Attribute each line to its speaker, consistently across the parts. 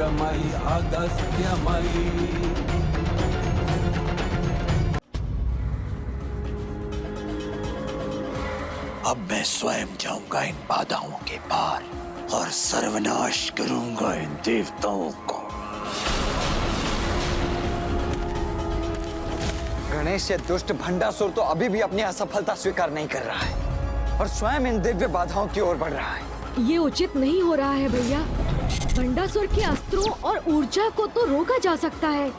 Speaker 1: रुद्रमयी अगस्त्यमयी।
Speaker 2: अब मैं स्वयं जाऊंगा इन बाधाओं के पार और सर्वनाश करूंगा इन देवताओं को।
Speaker 3: गणेश, ये दुष्ट भंडासुर तो अभी भी अपनी असफलता स्वीकार नहीं कर रहा है और स्वयं इन दिव्य बाधाओं की ओर बढ़ रहा है।
Speaker 4: ये उचित नहीं हो रहा है भैया। भंडासुर के अस्त्रों और ऊर्जा को तो रोका जा सकता है,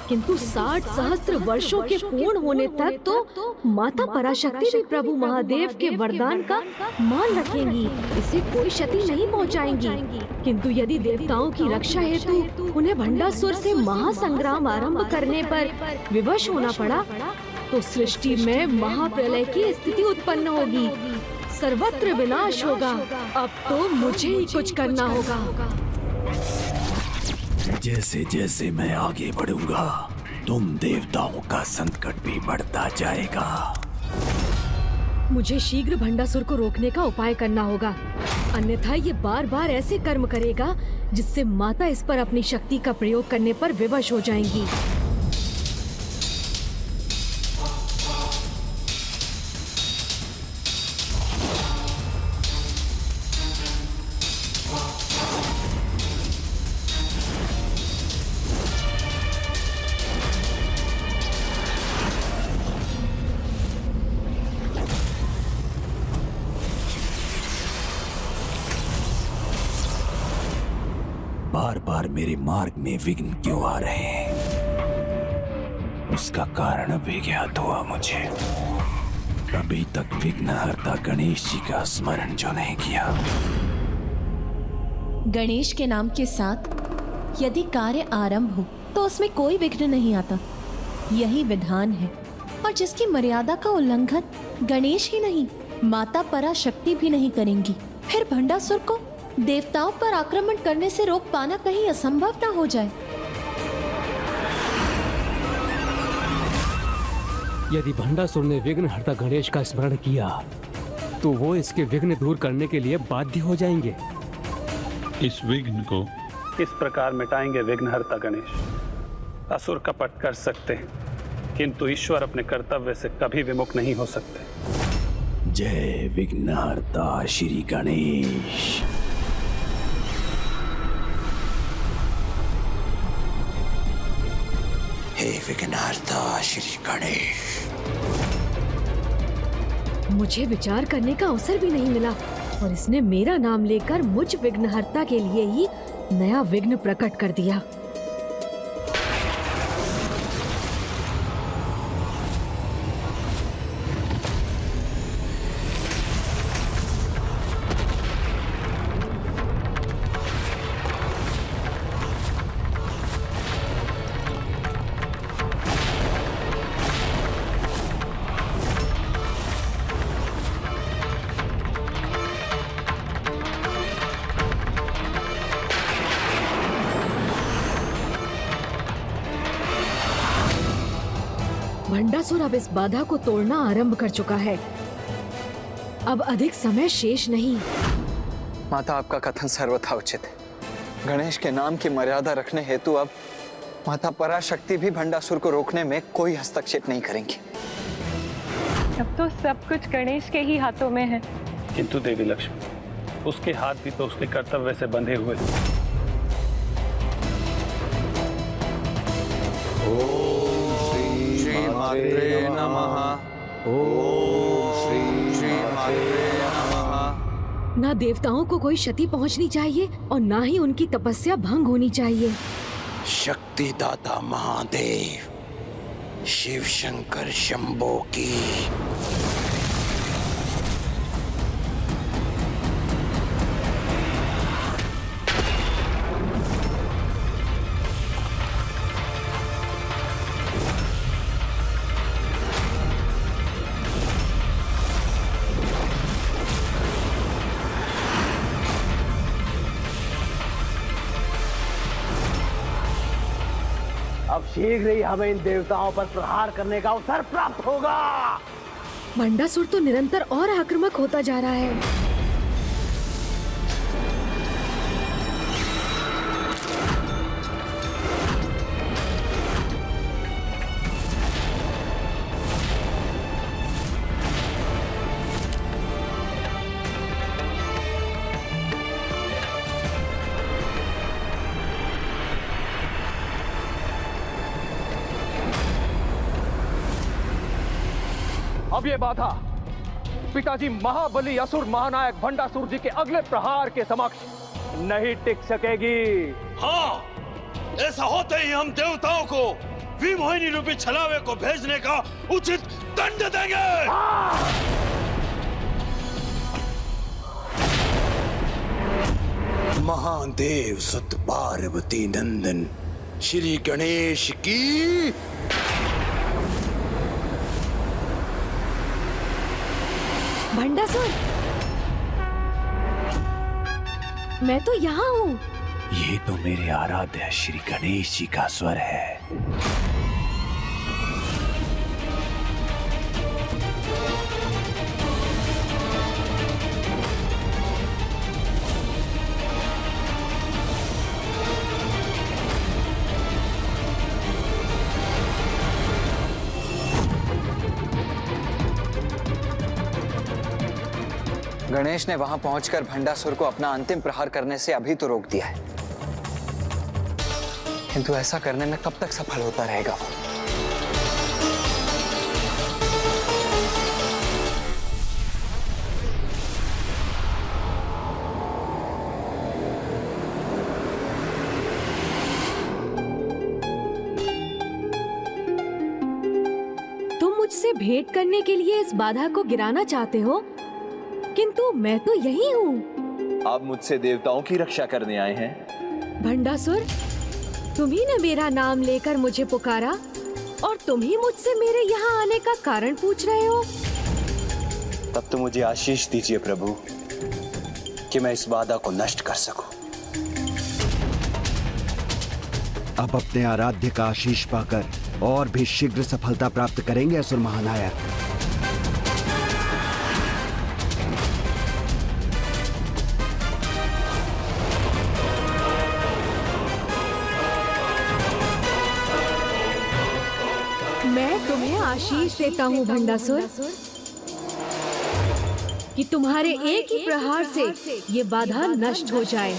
Speaker 4: किंतु 60 सहस्त्र वर्षों के पूर्ण होने तक तो माता पराशक्ति भी प्रभु महादेव के वरदान का मान रखेंगी, इसे कोई क्षति नहीं पहुंचाएंगी। किंतु यदि देवताओं की रक्षा हेतु उन्हें भंडासुर से महासंग्राम आरंभ करने पर विवश होना पड़ा तो सृष्टि में महाप्रलय की स्थिति उत्पन्न होगी, सर्वत्र विनाश होगा। अब तो मुझे ही कुछ करना होगा।
Speaker 2: जैसे जैसे मैं आगे बढ़ूंगा तुम देवताओं का संकट भी बढ़ता जाएगा।
Speaker 4: मुझे शीघ्र भंडासुर को रोकने का उपाय करना होगा, अन्यथा ये बार बार ऐसे कर्म करेगा जिससे माता इस पर अपनी शक्ति का प्रयोग करने पर विवश हो जाएंगी।
Speaker 2: बार बार मेरे मार्ग में विघ्न क्यों आ रहे हैं, उसका कारण अभी ज्ञात हुआ मुझे। अभी तक विघ्नहर्ता गणेश जी का स्मरण जो नहीं किया।
Speaker 5: गणेश के नाम के साथ यदि कार्य आरंभ हो तो उसमें कोई विघ्न नहीं आता, यही विधान है। और जिसकी मर्यादा का उल्लंघन गणेश ही नहीं माता पराशक्ति भी नहीं करेंगी, फिर भंडासुर को देवताओं पर आक्रमण करने से रोक पाना कहीं असंभव ना हो जाए।
Speaker 6: यदि भंडासुर ने विघ्नहर्ता गणेश का स्मरण किया तो वो इसके विघ्न दूर करने के लिए बाध्य हो जाएंगे।
Speaker 7: इस विघ्न को
Speaker 8: किस प्रकार मिटाएंगे विघ्नहर्ता गणेश? असुर कपट कर सकते हैं, किंतु ईश्वर अपने कर्तव्य से कभी विमुख नहीं हो सकते।
Speaker 2: जय विघ्नहर्ता श्री गणेश। हे विघ्नहर्ता श्री गणेश।
Speaker 4: मुझे विचार करने का अवसर भी नहीं मिला और इसने मेरा नाम लेकर मुझ विघ्नहर्ता के लिए ही नया विघ्न प्रकट कर दिया। भंडासुर अब इस बाधा को तोड़ना आरंभ कर चुका है। अब अधिक समय शेष नहीं।
Speaker 3: माता, आपका कथन सर्वथा उचित है। गणेश के नाम की मर्यादा रखने हेतु अब माता पराशक्ति भी भंडासुर को रोकने में कोई हस्तक्षेप नहीं करेंगी।
Speaker 9: अब तो सब कुछ गणेश के ही हाथों में है।
Speaker 8: किंतु देवी लक्ष्मी, उसके हाथ भी तो उसके कर्तव्य से बंधे हुए।
Speaker 1: श्रीमात्रे नमः। ओम श्रीमात्रे नमः।
Speaker 4: ना देवताओं को कोई क्षति पहुंचनी चाहिए और ना ही उनकी तपस्या भंग होनी चाहिए।
Speaker 2: शक्तिदाता महादेव शिव शंकर शंभो की।
Speaker 10: अब शीघ्र ही हमें इन देवताओं पर प्रहार करने का अवसर प्राप्त होगा।
Speaker 4: भंडासुर तो निरंतर और आक्रामक होता जा रहा है।
Speaker 11: अब ये बाधा पिताजी महाबली असुर महानायक भंडासुर जी के अगले प्रहार के समक्ष नहीं टिक सकेगी।
Speaker 2: हाँ, ऐसा होते ही हम देवताओं को विमोहिनी रूपी छलावे को भेजने का उचित दंड देंगे। महादेव सुत पार्वती नंदन श्री गणेश की।
Speaker 4: भंडासुर, मैं तो यहाँ हूँ।
Speaker 2: ये तो मेरे आराध्य श्री गणेश जी का स्वर है।
Speaker 3: गणेश ने वहां पहुंचकर भंडासुर को अपना अंतिम प्रहार करने से अभी तो रोक दिया है, किंतु ऐसा करने में कब तक सफल होता रहेगा वो?
Speaker 4: तुम मुझसे भेंट करने के लिए इस बाधा को गिराना चाहते हो, किंतु मैं तो यही हूँ।
Speaker 12: आप मुझसे देवताओं की रक्षा करने आए हैं।
Speaker 4: भंडासुर, तुम ही ने मेरा नाम लेकर मुझे पुकारा और तुम ही मुझसे मेरे यहाँ आने का कारण पूछ रहे हो।
Speaker 12: तब तो मुझे आशीष दीजिए प्रभु कि मैं इस बाधा को नष्ट कर सकूं।
Speaker 13: अब अपने आराध्य का आशीष पाकर और भी शीघ्र सफलता प्राप्त करेंगे असुर महानायक।
Speaker 4: मैं तुम्हें आशीष देता हूँ भंडासुर कि तुम्हारे एक ही प्रहार से ये बाधा नष्ट हो जाए।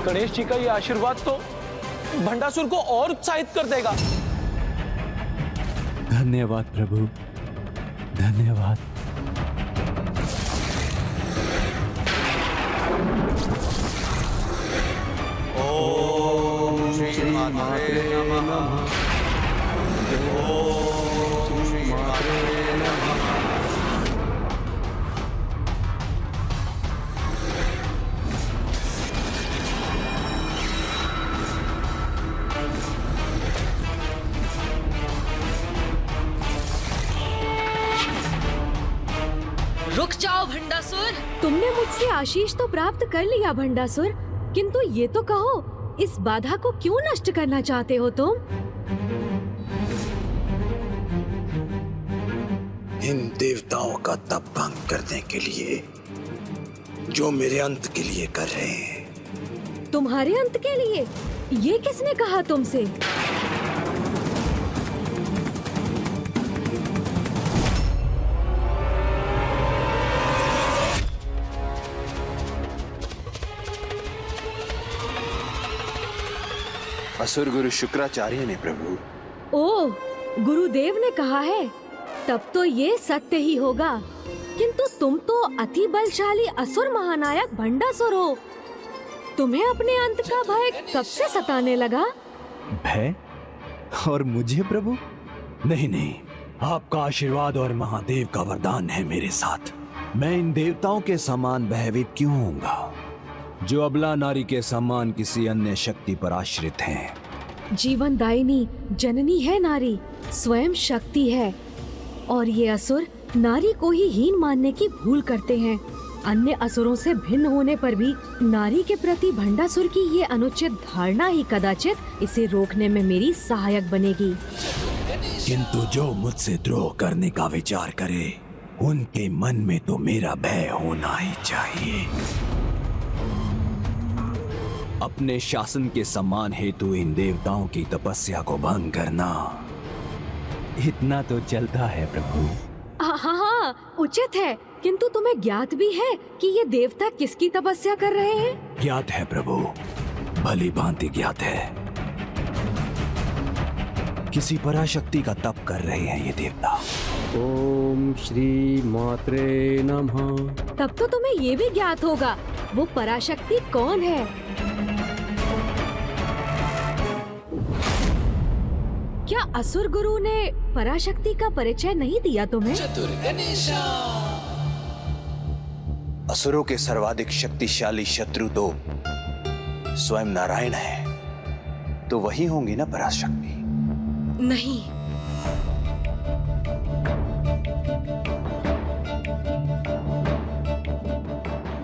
Speaker 11: गणेश जी का ये आशीर्वाद तो भंडासुर को और उत्साहित कर देगा।
Speaker 14: धन्यवाद प्रभु, धन्यवाद।
Speaker 1: ओम श्री मात्रे नमः। ओम श्री मात्रे नमः।
Speaker 4: रुक जाओ भंडासुर। तुमने मुझसे आशीष तो प्राप्त कर लिया भंडासुर, किंतु ये तो कहो, इस बाधा को क्यों नष्ट करना चाहते हो तुम?
Speaker 2: इन देवताओं का तप भंग करने के लिए जो मेरे अंत के लिए कर रहे हैं।
Speaker 4: तुम्हारे अंत के लिए? ये किसने कहा तुमसे?
Speaker 12: असुर गुरु शुक्राचार्य ने प्रभु।
Speaker 4: ओह, गुरुदेव ने कहा है, तब तो ये सत्य ही होगा। किंतु तुम तो अति बलशाली असुर महानायक भंडासुर हो। तुम्हें अपने अंत का भय कब से सताने लगा?
Speaker 13: भय? और मुझे प्रभु?
Speaker 2: नहीं नहीं, आपका आशीर्वाद और महादेव का वरदान है मेरे साथ। मैं इन देवताओं के समान भयभीत क्यों होऊंगा जो अबला नारी के समान किसी अन्य शक्ति पर आश्रित हैं।
Speaker 4: जीवनदायिनी जननी है नारी, स्वयं शक्ति है, और ये असुर नारी को ही हीन मानने की भूल करते हैं। अन्य असुरों से भिन्न होने पर भी नारी के प्रति भंडासुर की ये अनुचित धारणा ही कदाचित इसे रोकने में मेरी सहायक बनेगी।
Speaker 2: किंतु जो मुझसे द्रोह करने का विचार करे, उनके मन में तो मेरा भय होना ही चाहिए। अपने शासन के सम्मान हेतु इन देवताओं की तपस्या को भंग करना, इतना तो चलता है प्रभु।
Speaker 4: हाँ, हाँ, उचित है, किंतु तुम्हें ज्ञात भी है कि ये देवता किसकी तपस्या कर रहे हैं?
Speaker 2: ज्ञात है प्रभु, भली भांति ज्ञात है। किसी पराशक्ति का तप कर रहे हैं ये देवता।
Speaker 6: ओम श्री मात्रे नमः।
Speaker 4: तब तो तुम्हें ये भी ज्ञात होगा वो पराशक्ति कौन है। क्या असुर गुरु ने पराशक्ति का परिचय नहीं दिया तुम्हें?
Speaker 12: असुरों के सर्वाधिक शक्तिशाली शत्रु तो स्वयं नारायण है, तो वही होंगी ना पराशक्ति?
Speaker 4: नहीं,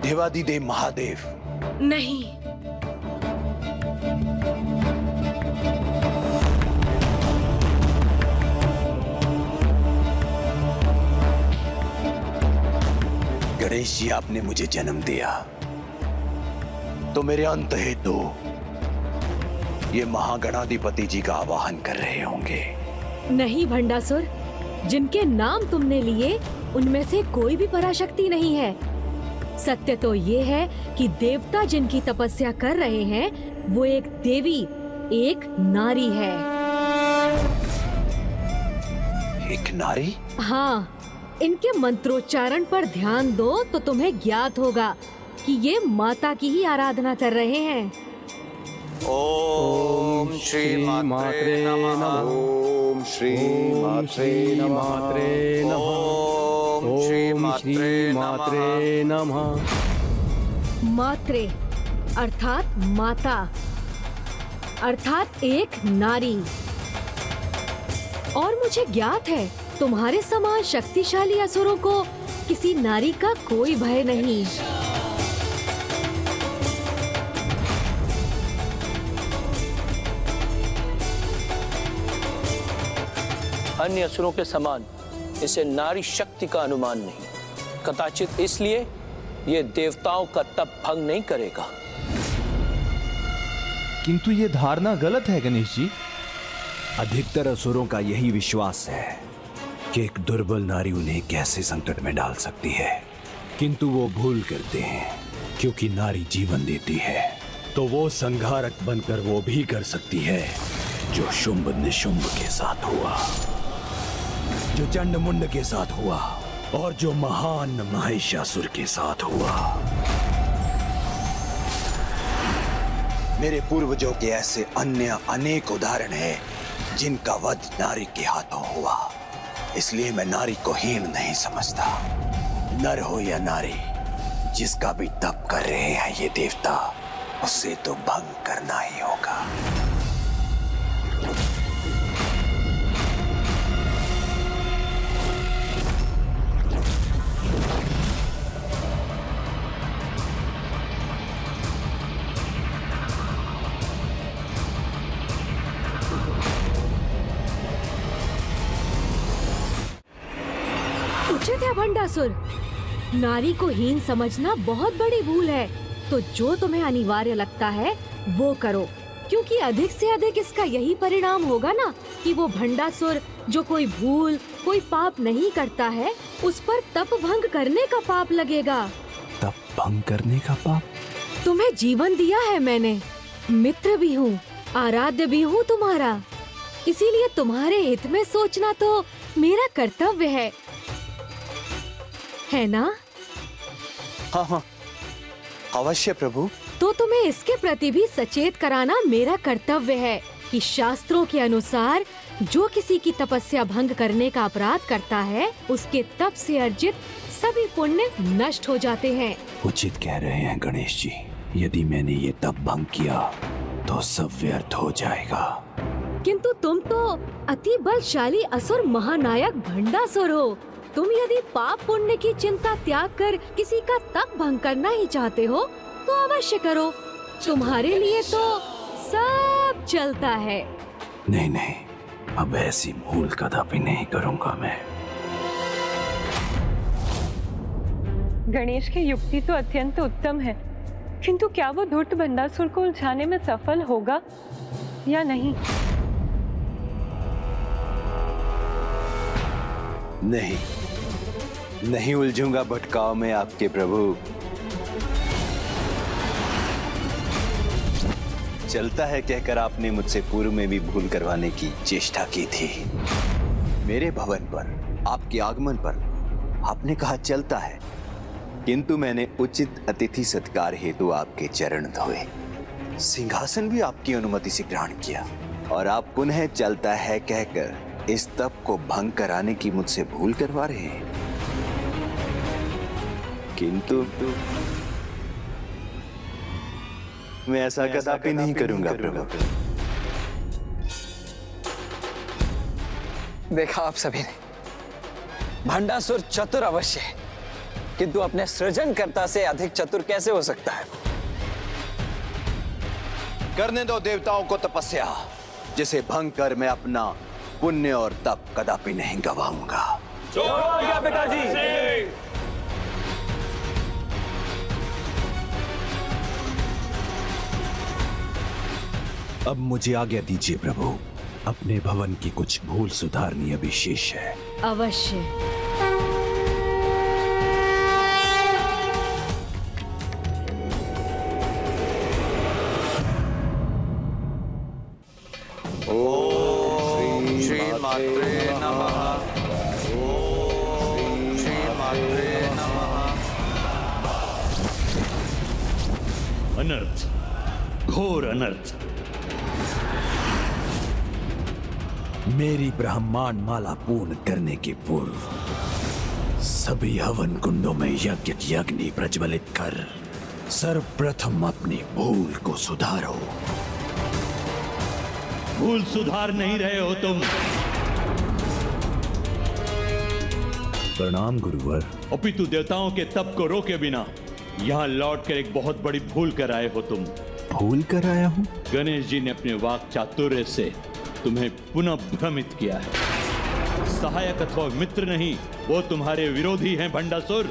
Speaker 12: देवादिदेव महादेव?
Speaker 4: नहीं,
Speaker 12: गणेश जी, आपने मुझे जन्म दिया तो मेरे अंत हेतु ये महागणाधिपति जी का आवाहन कर रहे होंगे।
Speaker 4: नहीं भंडासुर, जिनके नाम तुमने लिए उनमें से कोई भी पराशक्ति नहीं है। सत्य तो ये है कि देवता जिनकी तपस्या कर रहे हैं वो एक देवी, एक नारी है।
Speaker 12: एक नारी?
Speaker 4: हाँ, इनके मंत्रोच्चारण पर ध्यान दो तो तुम्हें ज्ञात होगा कि ये माता की ही आराधना कर रहे हैं।
Speaker 3: ओम श्री मात्रे नमः।
Speaker 12: ओम श्री मात्रे नमः।
Speaker 3: ओम श्री मात्रे
Speaker 6: नमः।
Speaker 4: मात्रे अर्थात माता, अर्थात एक नारी। और मुझे ज्ञात है तुम्हारे समान शक्तिशाली असुरों को किसी नारी का कोई भय नहीं।
Speaker 15: अन्य असुरों के समान इसे नारी शक्ति का अनुमान नहीं, कदाचित इसलिए ये देवताओं का तप भंग नहीं करेगा।
Speaker 14: किंतु ये धारणा गलत है गणेश जी।
Speaker 2: अधिकतर असुरों का यही विश्वास है कि एक दुर्बल नारी उन्हें कैसे संकट में डाल सकती है, किंतु वो भूल करते हैं क्योंकि नारी जीवन देती है तो वो संहारक बनकर वो भी कर सकती है जो शुंभ निशुंभ के साथ हुआ, जो चंड मुंड के साथ हुआ और जो महान महिषासुर के साथ हुआ।
Speaker 12: मेरे पूर्वजों के ऐसे अन्य अनेक उदाहरण हैं जिनका वध नारी के हाथों हुआ, इसलिए मैं नारी को हीन नहीं समझता। नर हो या नारी, जिसका भी तप कर रहे हैं ये देवता, उसे तो भंग करना ही होगा।
Speaker 4: उचित है भंडासुर, नारी को हीन समझना बहुत बड़ी भूल है। तो जो तुम्हें अनिवार्य लगता है वो करो, क्योंकि अधिक से अधिक इसका यही परिणाम होगा ना कि वो भंडासुर जो कोई भूल, कोई पाप नहीं करता है, उस पर तप भंग करने का पाप लगेगा।
Speaker 2: तप भंग करने का पाप?
Speaker 4: तुम्हें जीवन दिया है मैंने, मित्र भी हूँ, आराध्य भी हूँ तुम्हारा, इसीलिए तुम्हारे हित में सोचना तो मेरा कर्तव्य है ना?
Speaker 12: हाँ हाँ, अवश्य प्रभु।
Speaker 4: तो तुम्हें इसके प्रति भी सचेत कराना मेरा कर्तव्य है कि शास्त्रों के अनुसार जो किसी की तपस्या भंग करने का अपराध करता है, उसके तप से अर्जित सभी पुण्य नष्ट हो जाते हैं।
Speaker 2: उचित कह रहे हैं गणेश जी, यदि मैंने ये तप भंग किया तो सब व्यर्थ हो जाएगा।
Speaker 4: किंतु तुम तो अति बलशाली असुर महानायक भंडासुर हो। तुम यदि पाप पुण्य की चिंता त्याग कर किसी का तप भंग करना ही चाहते हो तो अवश्य करो, तुम्हारे लिए तो सब चलता है।
Speaker 2: नहीं नहीं, अब ऐसी भूल कदापि नहीं करूंगा मैं।
Speaker 9: गणेश की युक्ति तो अत्यंत उत्तम है, किंतु क्या वो धूर्त भंडासुर को उलझाने में सफल होगा या नहीं?
Speaker 12: नहीं, नहीं उलझूंगा भटकाव में आपके प्रभु। चलता है कहकर आपने मुझसे पूर्व में भी भूल करवाने की चेष्टा की थी। मेरे भवन पर आपके आगमन पर आपने कहा चलता है, किंतु मैंने उचित अतिथि सत्कार हेतु आपके चरण धोए, सिंहासन भी आपकी अनुमति से ग्रहण किया, और आप पुनः चलता है कहकर इस तप को भंग कराने की मुझसे भूल करवा रहे हैं। किंतु मैं ऐसा कदापि नहीं करूंगा प्रभु।
Speaker 3: देखा आप सभी ने, भंडासुर चतुर अवश्य है, किंतु अपने सृजनकर्ता से अधिक चतुर कैसे हो सकता है?
Speaker 12: करने दो देवताओं को तपस्या, जिसे भंग कर मैं अपना पुण्य और तप कदापि नहीं गवाऊंगा।
Speaker 11: पिताजी।
Speaker 2: अब मुझे आज्ञा दीजिए प्रभु, अपने भवन की कुछ भूल सुधारनी अभी शेष है।
Speaker 4: अवश्य।
Speaker 1: ओम श्री मात्रे नमः। ओम श्री मात्रे नमः।
Speaker 7: अनर्थ, घोर अनर्थ।
Speaker 2: मेरी ब्रह्मांड माला पूर्ण करने के पूर्व सभी हवन कुंडों में यज्ञ अग्नि प्रज्वलित कर सर्वप्रथम अपनी भूल को सुधारो।
Speaker 7: भूल सुधार नहीं रहे हो तुम।
Speaker 2: प्रणाम गुरुवर।
Speaker 7: अपितु देवताओं के तप को रोके बिना यहाँ लौट कर एक बहुत बड़ी भूल कर आए हो तुम।
Speaker 2: भूल कर आया हूँ?
Speaker 7: गणेश जी ने अपने वाक चातुर्य से तुम्हें पुनः भ्रमित किया है। सहायक अथवा मित्र नहीं, वो तुम्हारे विरोधी हैं भंडासुर।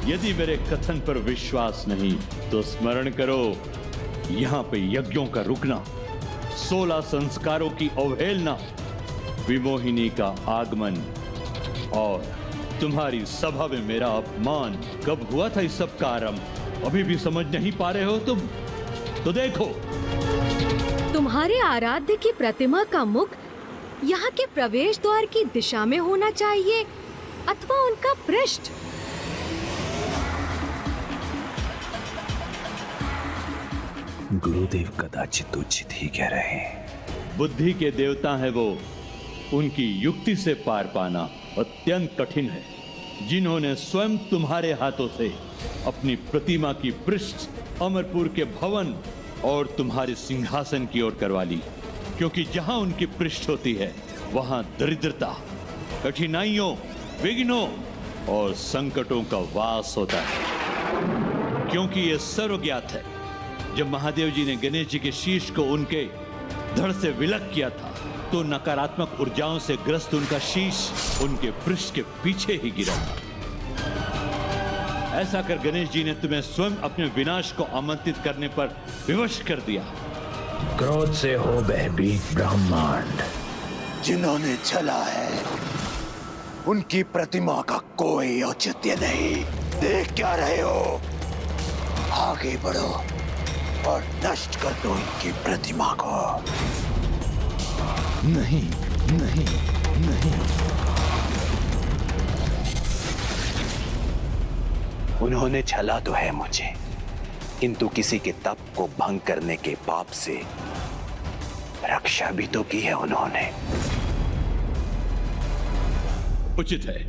Speaker 7: यदि मेरे कथन पर विश्वास नहीं तो स्मरण करो, यहाँ पे यज्ञों का रुकना, 16 संस्कारों की अवहेलना, विमोहिनी का आगमन और तुम्हारी सभा में मेरा अपमान कब हुआ था, इस सब का आरंभ अभी भी समझ नहीं पा रहे हो तुम? तो देखो,
Speaker 4: तुम्हारे आराध्य की प्रतिमा का मुख यहाँ के प्रवेश द्वार की दिशा में होना चाहिए अथवा उनका पृष्ठ।
Speaker 2: गुरुदेव कदाचित उचित ही कह रहे हैं।
Speaker 7: बुद्धि के देवता है वो, उनकी युक्ति से पार पाना अत्यंत कठिन है। जिन्होंने स्वयं तुम्हारे हाथों से अपनी प्रतिमा की पृष्ठ अमरपुर के भवन और तुम्हारे सिंहासन की ओर करवा ली, क्योंकि जहां उनकी पृष्ठ होती है वहां दरिद्रता, कठिनाइयों, विघ्नों और संकटों का वास होता है। क्योंकि यह सर्वज्ञात है, जब महादेव जी ने गणेश जी के शीश को उनके धड़ से विलग किया था तो नकारात्मक ऊर्जाओं से ग्रस्त उनका शीश उनके पृष्ठ के पीछे ही गिरा था। ऐसा कर गणेश जी ने तुम्हें स्वयं अपने विनाश को आमंत्रित करने पर विवश कर दिया।
Speaker 12: क्रोध से हो भयभीत ब्रह्मांड, जिन्होंने चला है उनकी प्रतिमा का कोई औचित्य नहीं। देख क्या रहे हो? आगे बढ़ो और नष्ट कर दो इनकी प्रतिमा को।
Speaker 2: नहीं, नहीं, नहीं।
Speaker 12: उन्होंने छला तो है मुझे, किंतु किसी के तप को भंग करने के पाप से रक्षा भी तो की है उन्होंने।
Speaker 7: उचित है,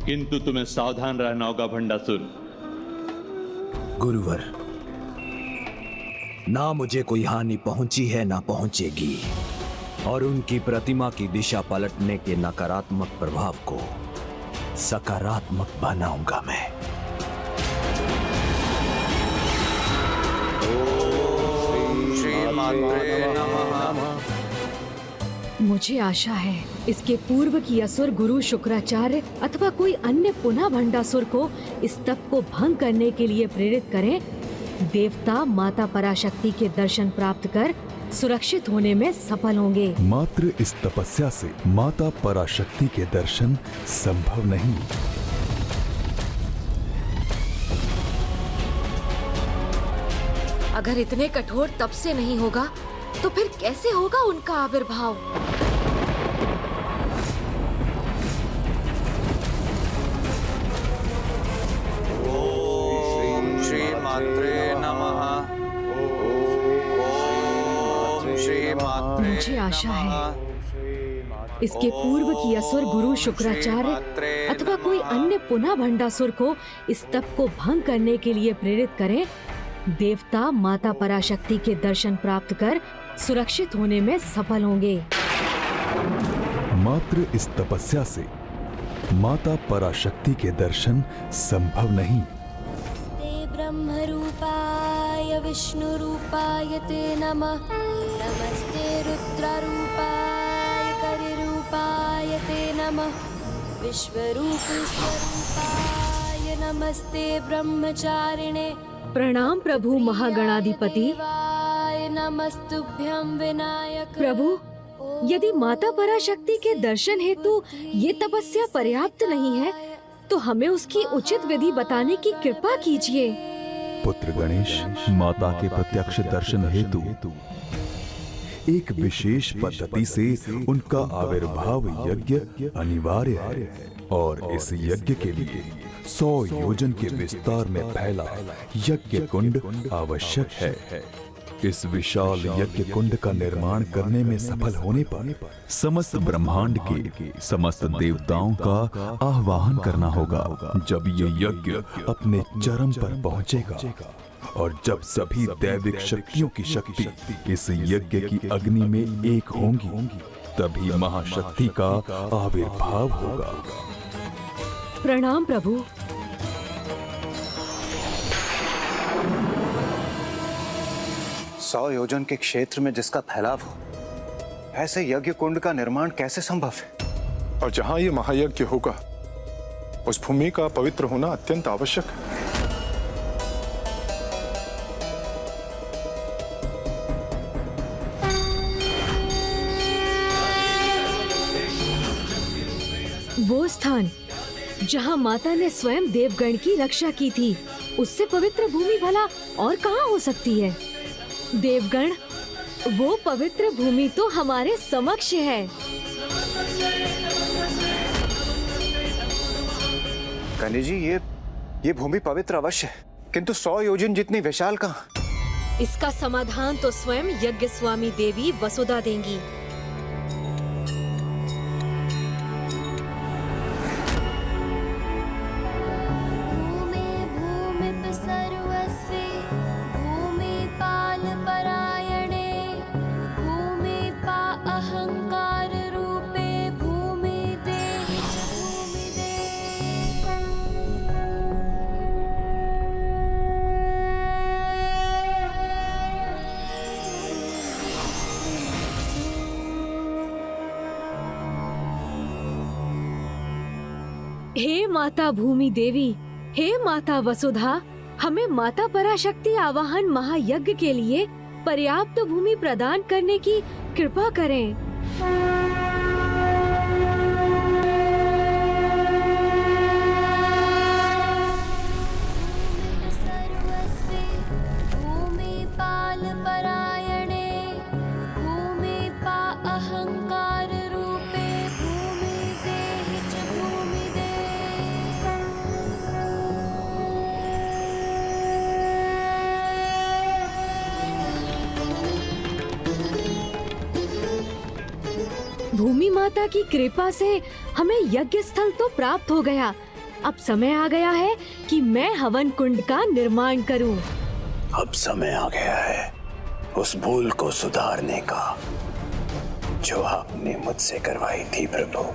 Speaker 7: किंतु तुम्हें सावधान रहना होगा भंडासुर।
Speaker 2: गुरुवर, ना मुझे कोई हानि पहुंची है ना पहुंचेगी, और उनकी प्रतिमा की दिशा पलटने के नकारात्मक प्रभाव को सकारात्मक बनाऊंगा मैं।
Speaker 4: मुझे आशा है इसके पूर्व की असुर गुरु शुक्राचार्य अथवा कोई अन्य पुनः भंडासुर को इस तप को भंग करने के लिए प्रेरित करें देवता माता पराशक्ति के दर्शन प्राप्त कर सुरक्षित होने में सफल होंगे।
Speaker 16: मात्र इस तपस्या से माता पराशक्ति के दर्शन संभव नहीं।
Speaker 4: अगर इतने कठोर तप से नहीं होगा तो फिर कैसे होगा उनका आविर्भाव?
Speaker 1: ओम श्री मात्रे नमः। ओम श्री मात्रे।
Speaker 4: मुझे आशा है इसके पूर्व की असुर गुरु शुक्राचार्य अथवा कोई अन्य पुनः भंडासुर को इस तप को भंग करने के लिए प्रेरित करें। देवता माता पराशक्ति के दर्शन प्राप्त कर सुरक्षित होने में सफल होंगे।
Speaker 16: मात्र इस तपस्या से माता पराशक्ति के दर्शन संभव नहीं।
Speaker 17: ब्रह्म रूपाय विष्णु रूपाय ते नमः। नमस्ते रुद्र रूपाय करि रूपाय ते नमः। विश्वरूप स्वरूपाय नमस्ते ब्रह्मचारिणे।
Speaker 4: प्रणाम प्रभु महागणाधिपति।
Speaker 17: नमस्तुभ्यं विनायक।
Speaker 4: प्रभु, यदि माता पराशक्ति के दर्शन हेतु ये तपस्या पर्याप्त नहीं है तो हमें उसकी उचित विधि बताने की कृपा कीजिए।
Speaker 16: पुत्र गणेश, माता के प्रत्यक्ष दर्शन हेतु एक विशेष पद्धति से उनका आविर्भाव यज्ञ अनिवार्य है और इस यज्ञ के लिए 100 योजन के विस्तार में फैला यज्ञ कुंड आवश्यक है। इस विशाल यज्ञ कुंड का निर्माण करने में सफल होने पर समस्त ब्रह्मांड के समस्त देवताओं का आह्वान करना होगा। जब ये यज्ञ अपने चरम पर पहुंचेगा और जब सभी दैविक शक्तियों की शक्ति इस यज्ञ की अग्नि में एक होंगी, तभी महाशक्ति का आविर्भाव होगा।
Speaker 4: प्रणाम प्रभु।
Speaker 18: सौ योजन के क्षेत्र में जिसका फैलाव हो, ऐसे यज्ञ कुंड का निर्माण कैसे संभव है?
Speaker 19: और जहां ये महायज्ञ होगा, उस भूमि का पवित्र होना अत्यंत आवश्यक है।
Speaker 4: वो स्थान जहां माता ने स्वयं देवगण की रक्षा की थी, उससे पवित्र भूमि भला और कहां हो सकती है? देवगण, वो पवित्र भूमि तो हमारे समक्ष है।
Speaker 18: कन्या जी, ये भूमि पवित्र अवश्य है, किंतु 100 योजन जितनी विशाल कहां?
Speaker 4: इसका समाधान तो स्वयं यज्ञ स्वामी देवी वसुधा देंगी। हे माता भूमि देवी, हे माता वसुधा, हमें माता पराशक्ति आवाहन महायज्ञ के लिए पर्याप्त भूमि प्रदान करने की कृपा करें। भूमि माता की कृपा से हमें यज्ञ स्थल तो प्राप्त हो गया। अब समय आ गया है कि मैं हवन कुंड का निर्माण करूं।
Speaker 12: अब समय आ गया है उस भूल को सुधारने का जो आपने मुझसे करवाई थी प्रभु।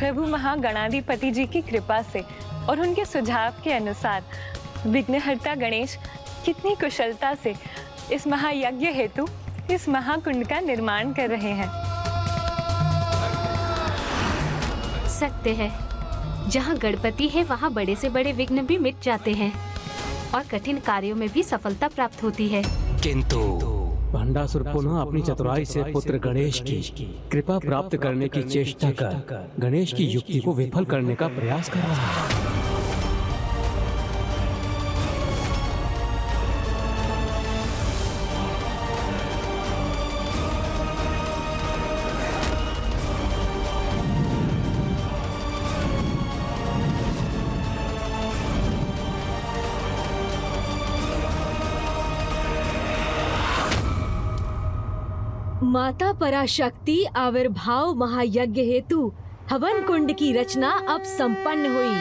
Speaker 9: प्रभु महागणाधिपति जी की कृपा से और उनके सुझाव के अनुसार विघ्नहर्ता गणेश कितनी कुशलता से इस महायज्ञ हेतु इस महाकुंड का निर्माण कर रहे हैं।
Speaker 20: सत्य है, जहाँ गणपति है वहाँ बड़े से बड़े विघ्न भी मिट जाते हैं और कठिन कार्यों में भी सफलता प्राप्त होती है।
Speaker 6: किंतु भंडासुर पुनः अपनी चतुराई से पुत्र गणेश की कृपा प्राप्त करने की चेष्टा कर गणेश की युक्ति को विफल करने का प्रयास कर रहा है।
Speaker 4: माता पराशक्ति आविर्भाव महायज्ञ हेतु हवन कुंड की रचना अब संपन्न हुई।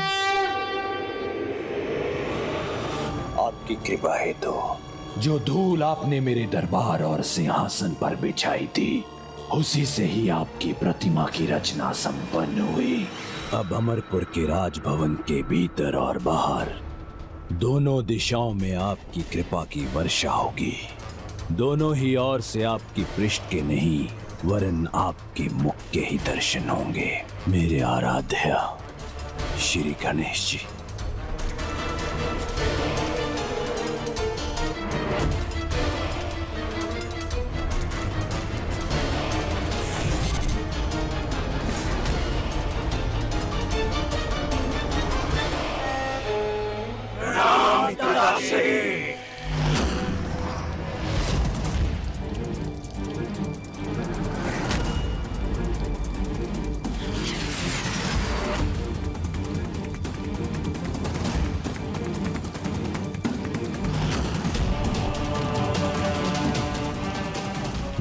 Speaker 12: आपकी कृपा हेतु
Speaker 2: जो धूल आपने मेरे दरबार और सिंहासन पर बिछाई थी, उसी से ही आपकी प्रतिमा की रचना संपन्न हुई। अब अमरपुर के राजभवन के भीतर और बाहर दोनों दिशाओं में आपकी कृपा की वर्षा होगी। दोनों ही ओर से आपकी पृष्ठ के नहीं वरन आपके मुख के ही दर्शन होंगे। मेरे आराध्य श्री गणेश जी।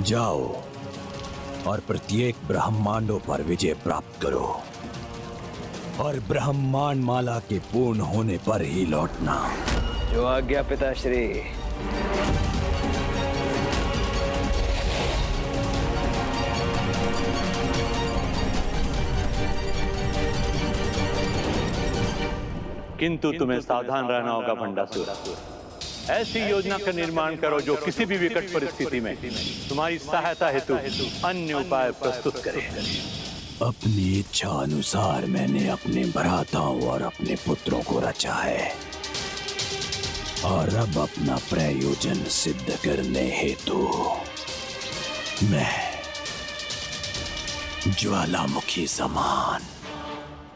Speaker 2: जाओ और प्रत्येक ब्रह्मांडों पर विजय प्राप्त करो और ब्रह्मांड माला के पूर्ण होने पर ही लौटना।
Speaker 3: जो आज्ञा पिताश्री।
Speaker 7: किंतु तुम्हें सावधान रहना होगा भंडासुर। ऐसी योजना का निर्माण करो जो किसी भी विकट परिस्थिति में तुम्हारी सहायता हेतु अन्य उपाय प्रस्तुत करे।
Speaker 2: अपनी इच्छा अनुसार मैंने अपने भ्राताओं और अपने पुत्रों को रचा है और अब अपना प्रयोजन सिद्ध करने हेतु मैं ज्वालामुखी समान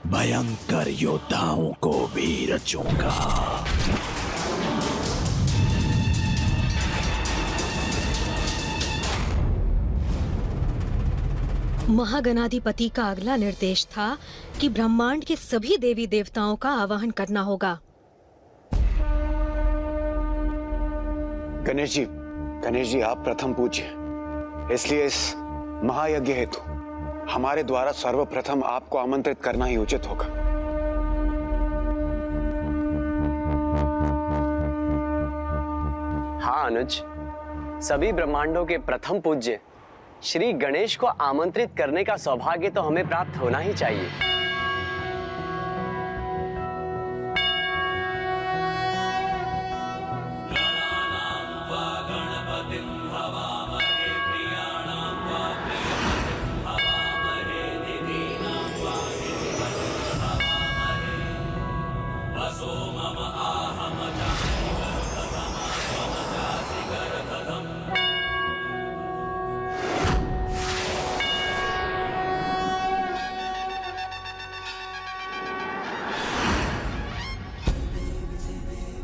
Speaker 2: भयंकर योद्धाओं को भी रचूंगा।
Speaker 4: महागणाधिपति का अगला निर्देश था कि ब्रह्मांड के सभी देवी देवताओं का आवाहन करना होगा।
Speaker 18: गणेश जी आप प्रथम पूज्य, इसलिए इस महायज्ञ हेतु हमारे द्वारा सर्वप्रथम आपको आमंत्रित करना ही उचित होगा।
Speaker 21: हाँ अनुज, सभी ब्रह्मांडों के प्रथम पूज्य श्री गणेश को आमंत्रित करने का सौभाग्य तो हमें प्राप्त होना ही चाहिए।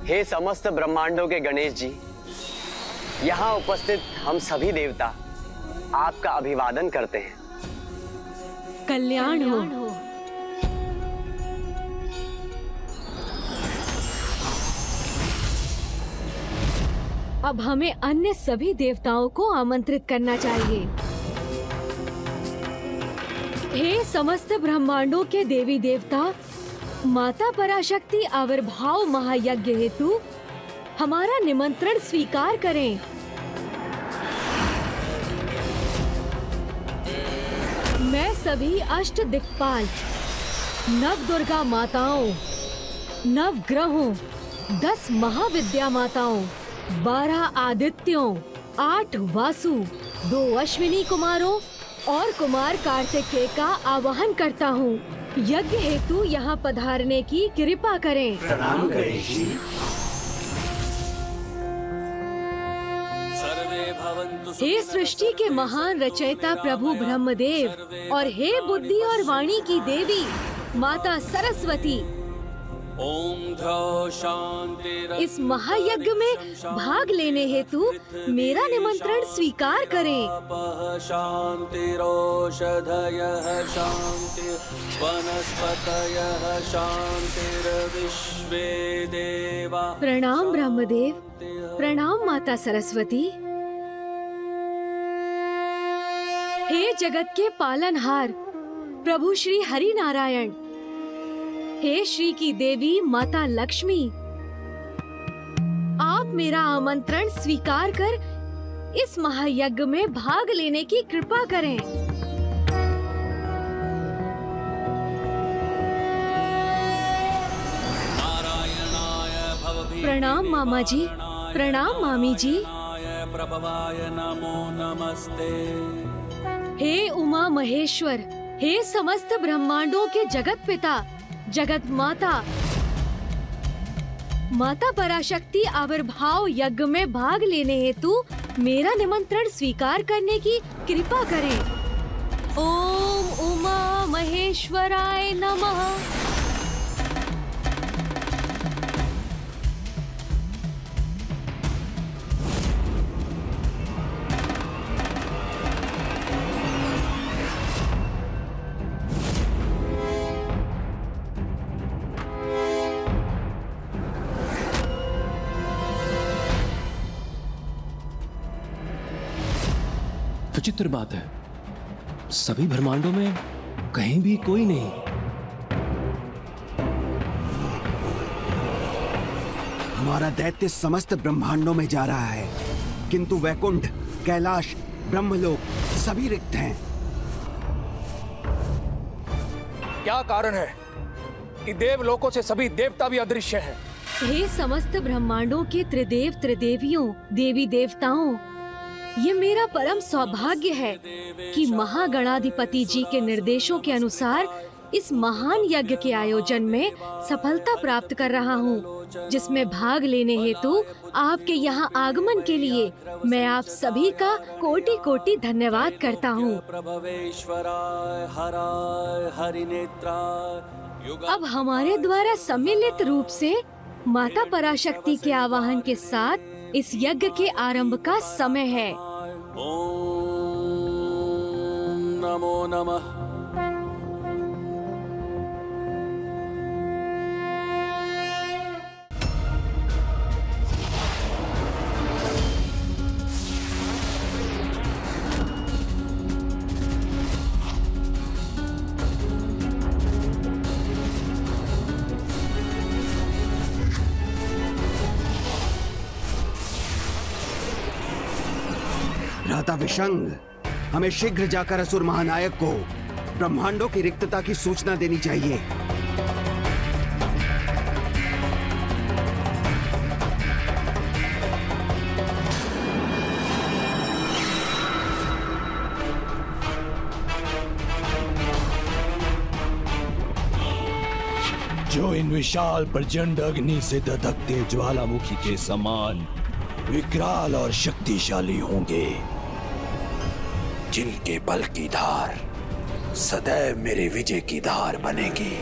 Speaker 21: हे समस्त ब्रह्मांडों के गणेश जी, यहाँ उपस्थित हम सभी देवता आपका अभिवादन करते हैं।
Speaker 4: कल्याण हो। अब हमें अन्य सभी देवताओं को आमंत्रित करना चाहिए। हे समस्त ब्रह्मांडों के देवी देवता, माता पराशक्ति आविर्भाव महायज्ञ हेतु हमारा निमंत्रण स्वीकार करें। मैं सभी अष्ट दिक्पाल नव दुर्गा माताओं, नव ग्रहों, 10 महाविद्या माताओं, 12 आदित्यों, 8 वासु, 2 अश्विनी कुमारों और कुमार कार्तिकेय का आवाहन करता हूँ। यज्ञ हेतु यहाँ पधारने की कृपा करें।
Speaker 12: प्रणाम गणेश जी।
Speaker 4: हे सृष्टि के महान रचयिता प्रभु ब्रह्मदेव और हे बुद्धि और वाणी की देवी माता सरस्वती, इस महायज्ञ में भाग लेने हेतु मेरा निमंत्रण स्वीकार करें। प्रणाम ब्रह्मदेव, प्रणाम माता सरस्वती। हे जगत के पालनहार प्रभु श्री हरि नारायण, हे श्री की देवी माता लक्ष्मी, आप मेरा आमंत्रण स्वीकार कर इस महायज्ञ में भाग लेने की कृपा करें। प्रणाम मामा जी, प्रणाम मामी जी। हे उमा महेश्वर, हे समस्त ब्रह्मांडों के जगत पिता, जगत माता, माता पराशक्ति आविर्भाव यज्ञ में भाग लेने हेतु मेरा निमंत्रण स्वीकार करने की कृपा करें। ओम उमा महेश्वराय नमः।
Speaker 5: विचित्र बात है, सभी ब्रह्मांडों में कहीं भी कोई नहीं।
Speaker 13: हमारा दैत्य समस्त ब्रह्मांडों में जा रहा है, किंतु वैकुंठ, कैलाश, ब्रह्मलोक सभी रिक्त हैं।
Speaker 11: क्या कारण है कि देवलोकों से सभी देवता भी अदृश्य हैं?
Speaker 4: हे समस्त ब्रह्मांडों के त्रिदेव त्रिदेवियों, देवी देवताओं, ये मेरा परम सौभाग्य है कि महागणाधिपति जी के निर्देशों के अनुसार इस महान यज्ञ के आयोजन में सफलता प्राप्त कर रहा हूँ, जिसमें भाग लेने हेतु आपके यहाँ आगमन के लिए मैं आप सभी का कोटि कोटि धन्यवाद करता हूँ। अब हमारे द्वारा सम्मिलित रूप से माता पराशक्ति के आवाहन के साथ इस यज्ञ के आरंभ का समय है।
Speaker 15: ओम नमो नमः।
Speaker 13: भ्राता विशंग, हमें शीघ्र जाकर असुर महानायक को ब्रह्मांडों की रिक्तता की सूचना देनी चाहिए।
Speaker 2: जो इन विशाल प्रचंड अग्नि से दधकते ज्वालामुखी के समान विकराल और शक्तिशाली होंगे,
Speaker 12: जिनके बल की धार सदैव मेरे विजय की धार बनेगी।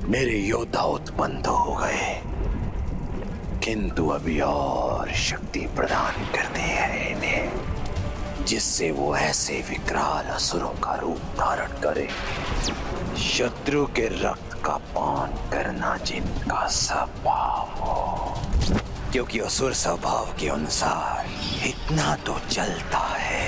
Speaker 12: मेरे योद्धा उत्पन्न तो हो गए, किंतु अभी और शक्ति प्रदान करनी है इन्हें, जिससे वो ऐसे विकराल असुरों का रूप धारण करे, शत्रु के रक्त का पान करना जिनका स्वभाव हो। क्योंकि असुर स्वभाव के अनुसार इतना तो चलता है।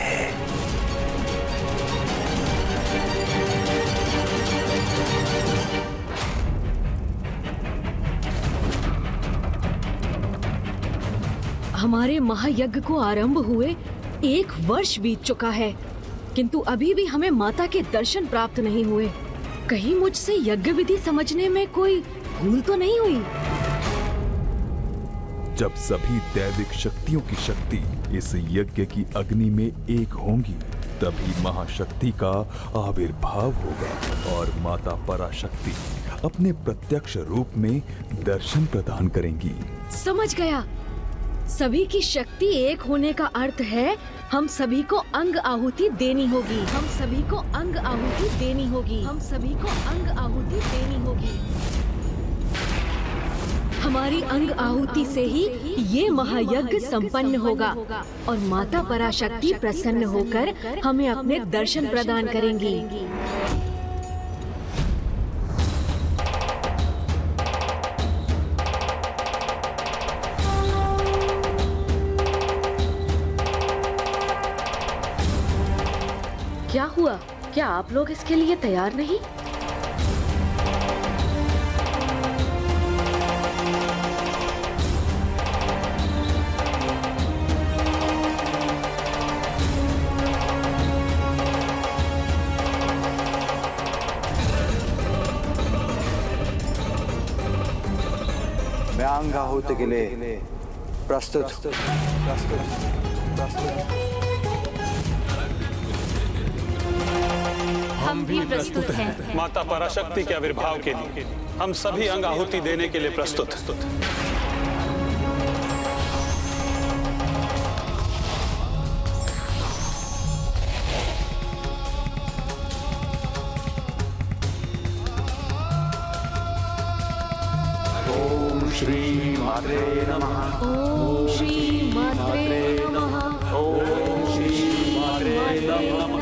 Speaker 4: हमारे महायज्ञ को आरंभ हुए 1 वर्ष बीत चुका है, किंतु अभी भी हमें माता के दर्शन प्राप्त नहीं हुए। कहीं मुझसे यज्ञ विधि समझने में कोई भूल तो नहीं हुई?
Speaker 16: जब सभी दैविक शक्तियों की शक्ति इस यज्ञ की अग्नि में एक होंगी, तभी महाशक्ति का आविर्भाव होगा और माता पराशक्ति अपने प्रत्यक्ष रूप में दर्शन प्रदान करेंगी।
Speaker 4: समझ गया। सभी की शक्ति एक होने का अर्थ है हम सभी को अंग आहुति देनी होगी। हम सभी को अंग आहुति देनी होगी। हम सभी को अंग आहुति देनी होगी। हमारी अंग आहुति से ही ये महायज्ञ संपन्न होगा और माता पराशक्ति प्रसन्न होकर हमें अपने दर्शन प्रदान करेंगी। क्या हुआ? क्या आप लोग इसके लिए तैयार नहीं?
Speaker 3: मैं अंग आहुति के लिए प्रस्तुत।
Speaker 20: हम भी प्रस्तुत हैं।
Speaker 8: माता पराशक्ति के आविर्भाव के लिए हम सभी अंग आहुति देने के लिए प्रस्तुत।
Speaker 12: ओम श्री मात्रे नमः।
Speaker 4: ओम श्री मात्रे नमः।
Speaker 8: ओम श्री मात्रे नमः।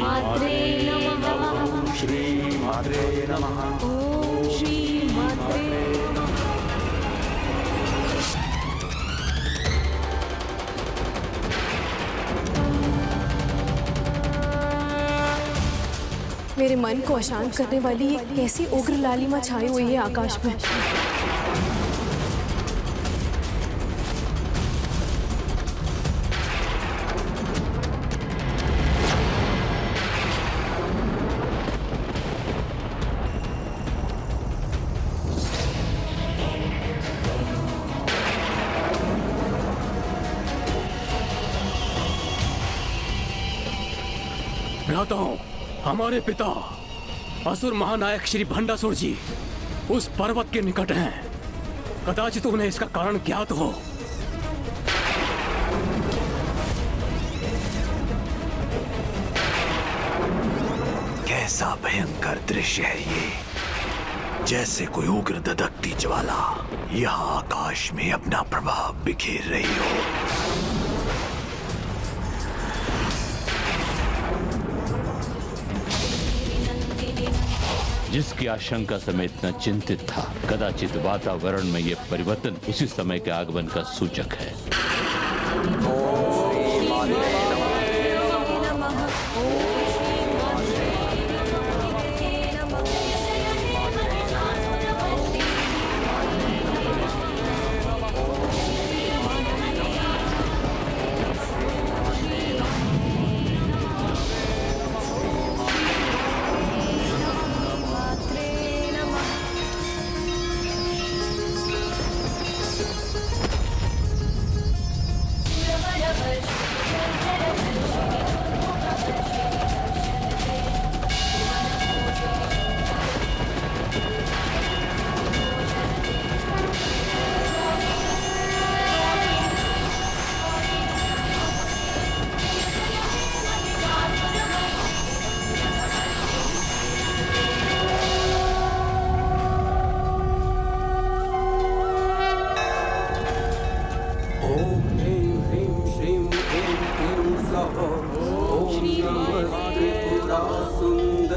Speaker 4: मात्रे नमः।
Speaker 12: ओम श्री मात्रे नमः।
Speaker 4: ओम श्री मात्रे नमः।
Speaker 22: मेरे मन को अशांत करने वाली एक कैसी उग्र लालिमा छाई हुई है आकाश में।
Speaker 6: भ्राताओं, हमारे पिता असुर महानायक श्री भंडासुर जी उस पर्वत के निकट हैं। कदाचित उन्हें इसका कारण ज्ञात हो।
Speaker 12: कैसा भयंकर दृश्य है ये, जैसे कोई उग्र दधकती ज्वाला यहाँ आकाश में अपना प्रभाव बिखेर रही हो।
Speaker 7: जिसकी आशंका से मैं इतना चिंतित था, कदाचित वातावरण में यह परिवर्तन उसी समय के आगमन का सूचक है।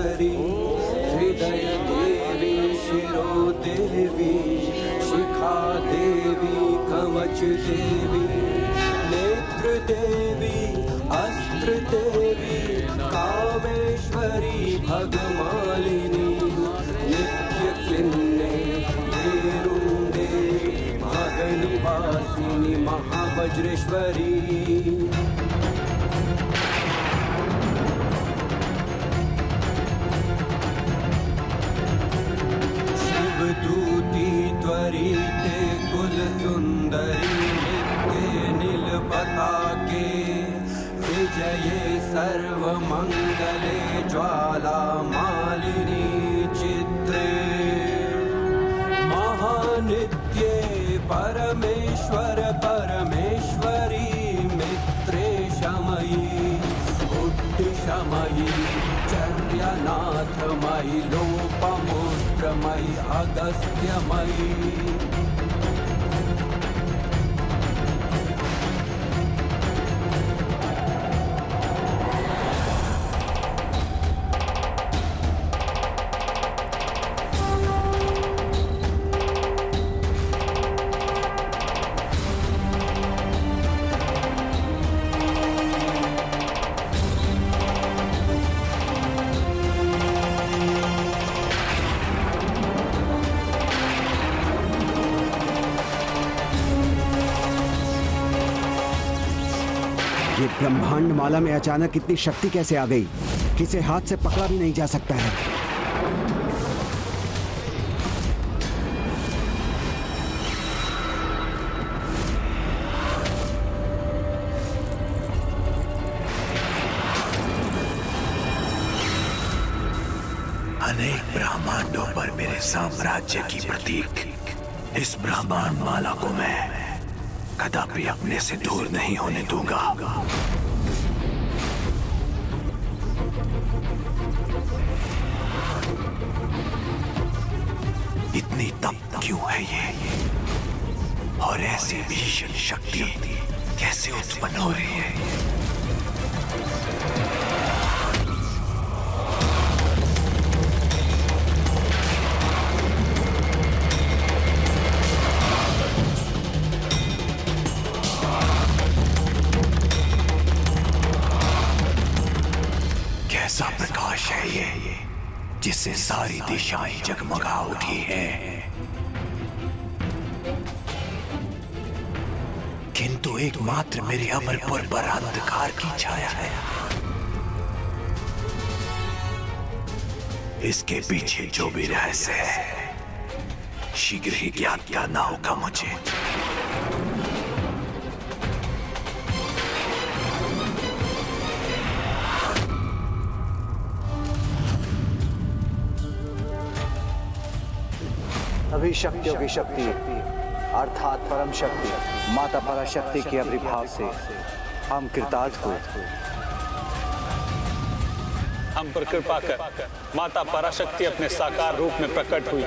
Speaker 10: परमेश्वरी हृदय देवी शिरो देवी शिखा देवी कवच देवी नेत्र देवी अस्त्र देवी कामेश्वरी भगमालिनी नित्य क्लिन्ने भेरुंडे भगनिवासिनी महावज्रेश्वरी दूती त्वरिते कुल सुंदरी नित्य नील पताके विजये सर्व मंगले ज्वाला मालिनी चित्रे महानित्ये परमेश्वर परमेश्वरी मित्रे शमयी उड्डीषमयी चर्यनाथमयी लोपमुद्रमयी अगस्त्यमयी
Speaker 13: ये ब्रह्मांड माला में अचानक इतनी शक्ति कैसे आ गई? किसे हाथ से पकड़ा भी नहीं जा सकता है।
Speaker 12: अनेक ब्रह्मांडों पर मेरे साम्राज्य की प्रतीक इस ब्रह्मांड माला को मैं कदापि अपने से दूर नहीं होने दूंगा। इतनी तप क्यों है ये? और ऐसी भीषण शक्ति कैसे उत्पन्न हो रही है? कैसा प्रकाश है ये जिससे सारी दिशाएं जगमगा उठी हैं। किंतु एकमात्र मेरे अमरपुर पर अंधकार की छाया है। इसके पीछे जो भी रहस्य है शीघ्र ही ज्ञात करना होगा मुझे।
Speaker 14: सभी शक्तियों की शक्ति अर्थात परम शक्ति माता पराशक्ति के आविर्भाव से हम कृतार्थ हुए।
Speaker 8: हम पर कृपा कर माता पराशक्ति अपने साकार रूप में प्रकट हुई।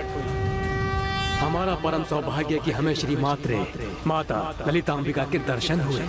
Speaker 6: हमारा परम सौभाग्य कि हमें श्री माता ललितांबिका के दर्शन हुए।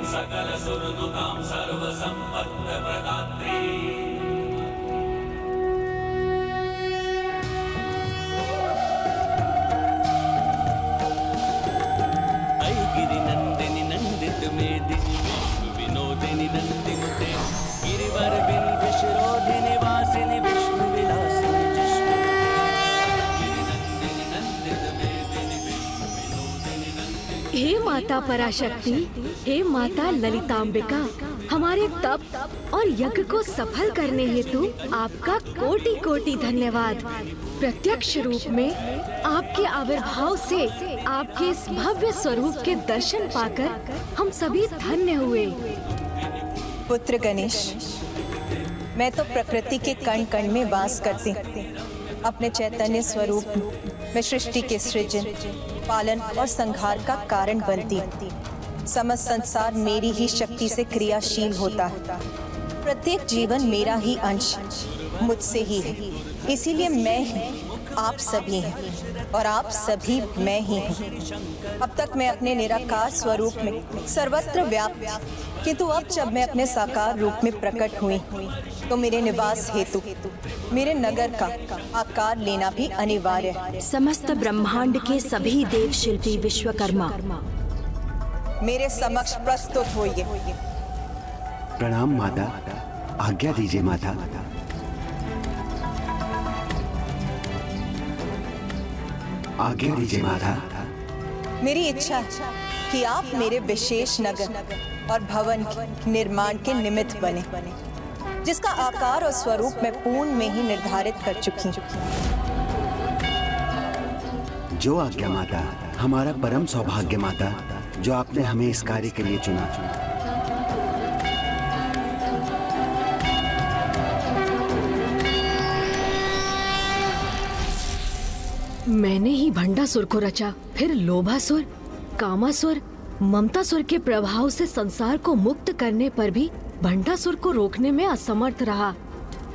Speaker 23: सकल सुरनुतां सर्व संपत्ति
Speaker 4: माता पराशक्ति, हे माता ललितांबिका, हमारे तप और यज्ञ को सफल करने हेतु आपका कोटि कोटि धन्यवाद। प्रत्यक्ष रूप में आपके आविर्भाव से आपके इस भव्य स्वरूप के दर्शन पाकर हम सभी धन्य हुए।
Speaker 1: पुत्र गणेश, मैं तो प्रकृति के कण कण में वास करती, अपने चैतन्य स्वरूप में सृष्टि के सृजन, पालन और संहार का कारण बनती। समस्त संसार मेरी ही शक्ति से क्रियाशील होता है। प्रत्येक जीवन मेरा ही अंश मुझसे ही है, इसीलिए मैं ही आप सभी हैं और आप सभी मैं ही हूँ। अब तक मैं अपने निराकार स्वरूप में सर्वत्र व्याप्त, किंतु अब जब मैं अपने साकार रूप में प्रकट हुई तो मेरे निवास हेतु मेरे नगर का आकार लेना भी अनिवार्य है।
Speaker 17: समस्त ब्रह्मांड के सभी देव शिल्पी विश्वकर्मा
Speaker 1: मेरे समक्ष प्रस्तुत होइए।
Speaker 13: प्रणाम माता, आज्ञा दीजिए माता। आज्ञा दीजिए माता।
Speaker 1: मेरी इच्छा है कि आप मेरे विशेष नगर और भवन के निर्माण के निमित्त बने, जिसका आकार और स्वरूप मैं पूर्ण में ही निर्धारित कर चुकी हूँ।
Speaker 13: जो आज्ञा माता, हमारा परम सौभाग्य माता, जो आपने हमें इस कार्य के लिए चुना।
Speaker 4: मैंने ही भंडासुर को रचा, फिर लोभासुर, कामासुर, ममतासुर के प्रभाव से संसार को मुक्त करने पर भी भंडासुर को रोकने में असमर्थ रहा।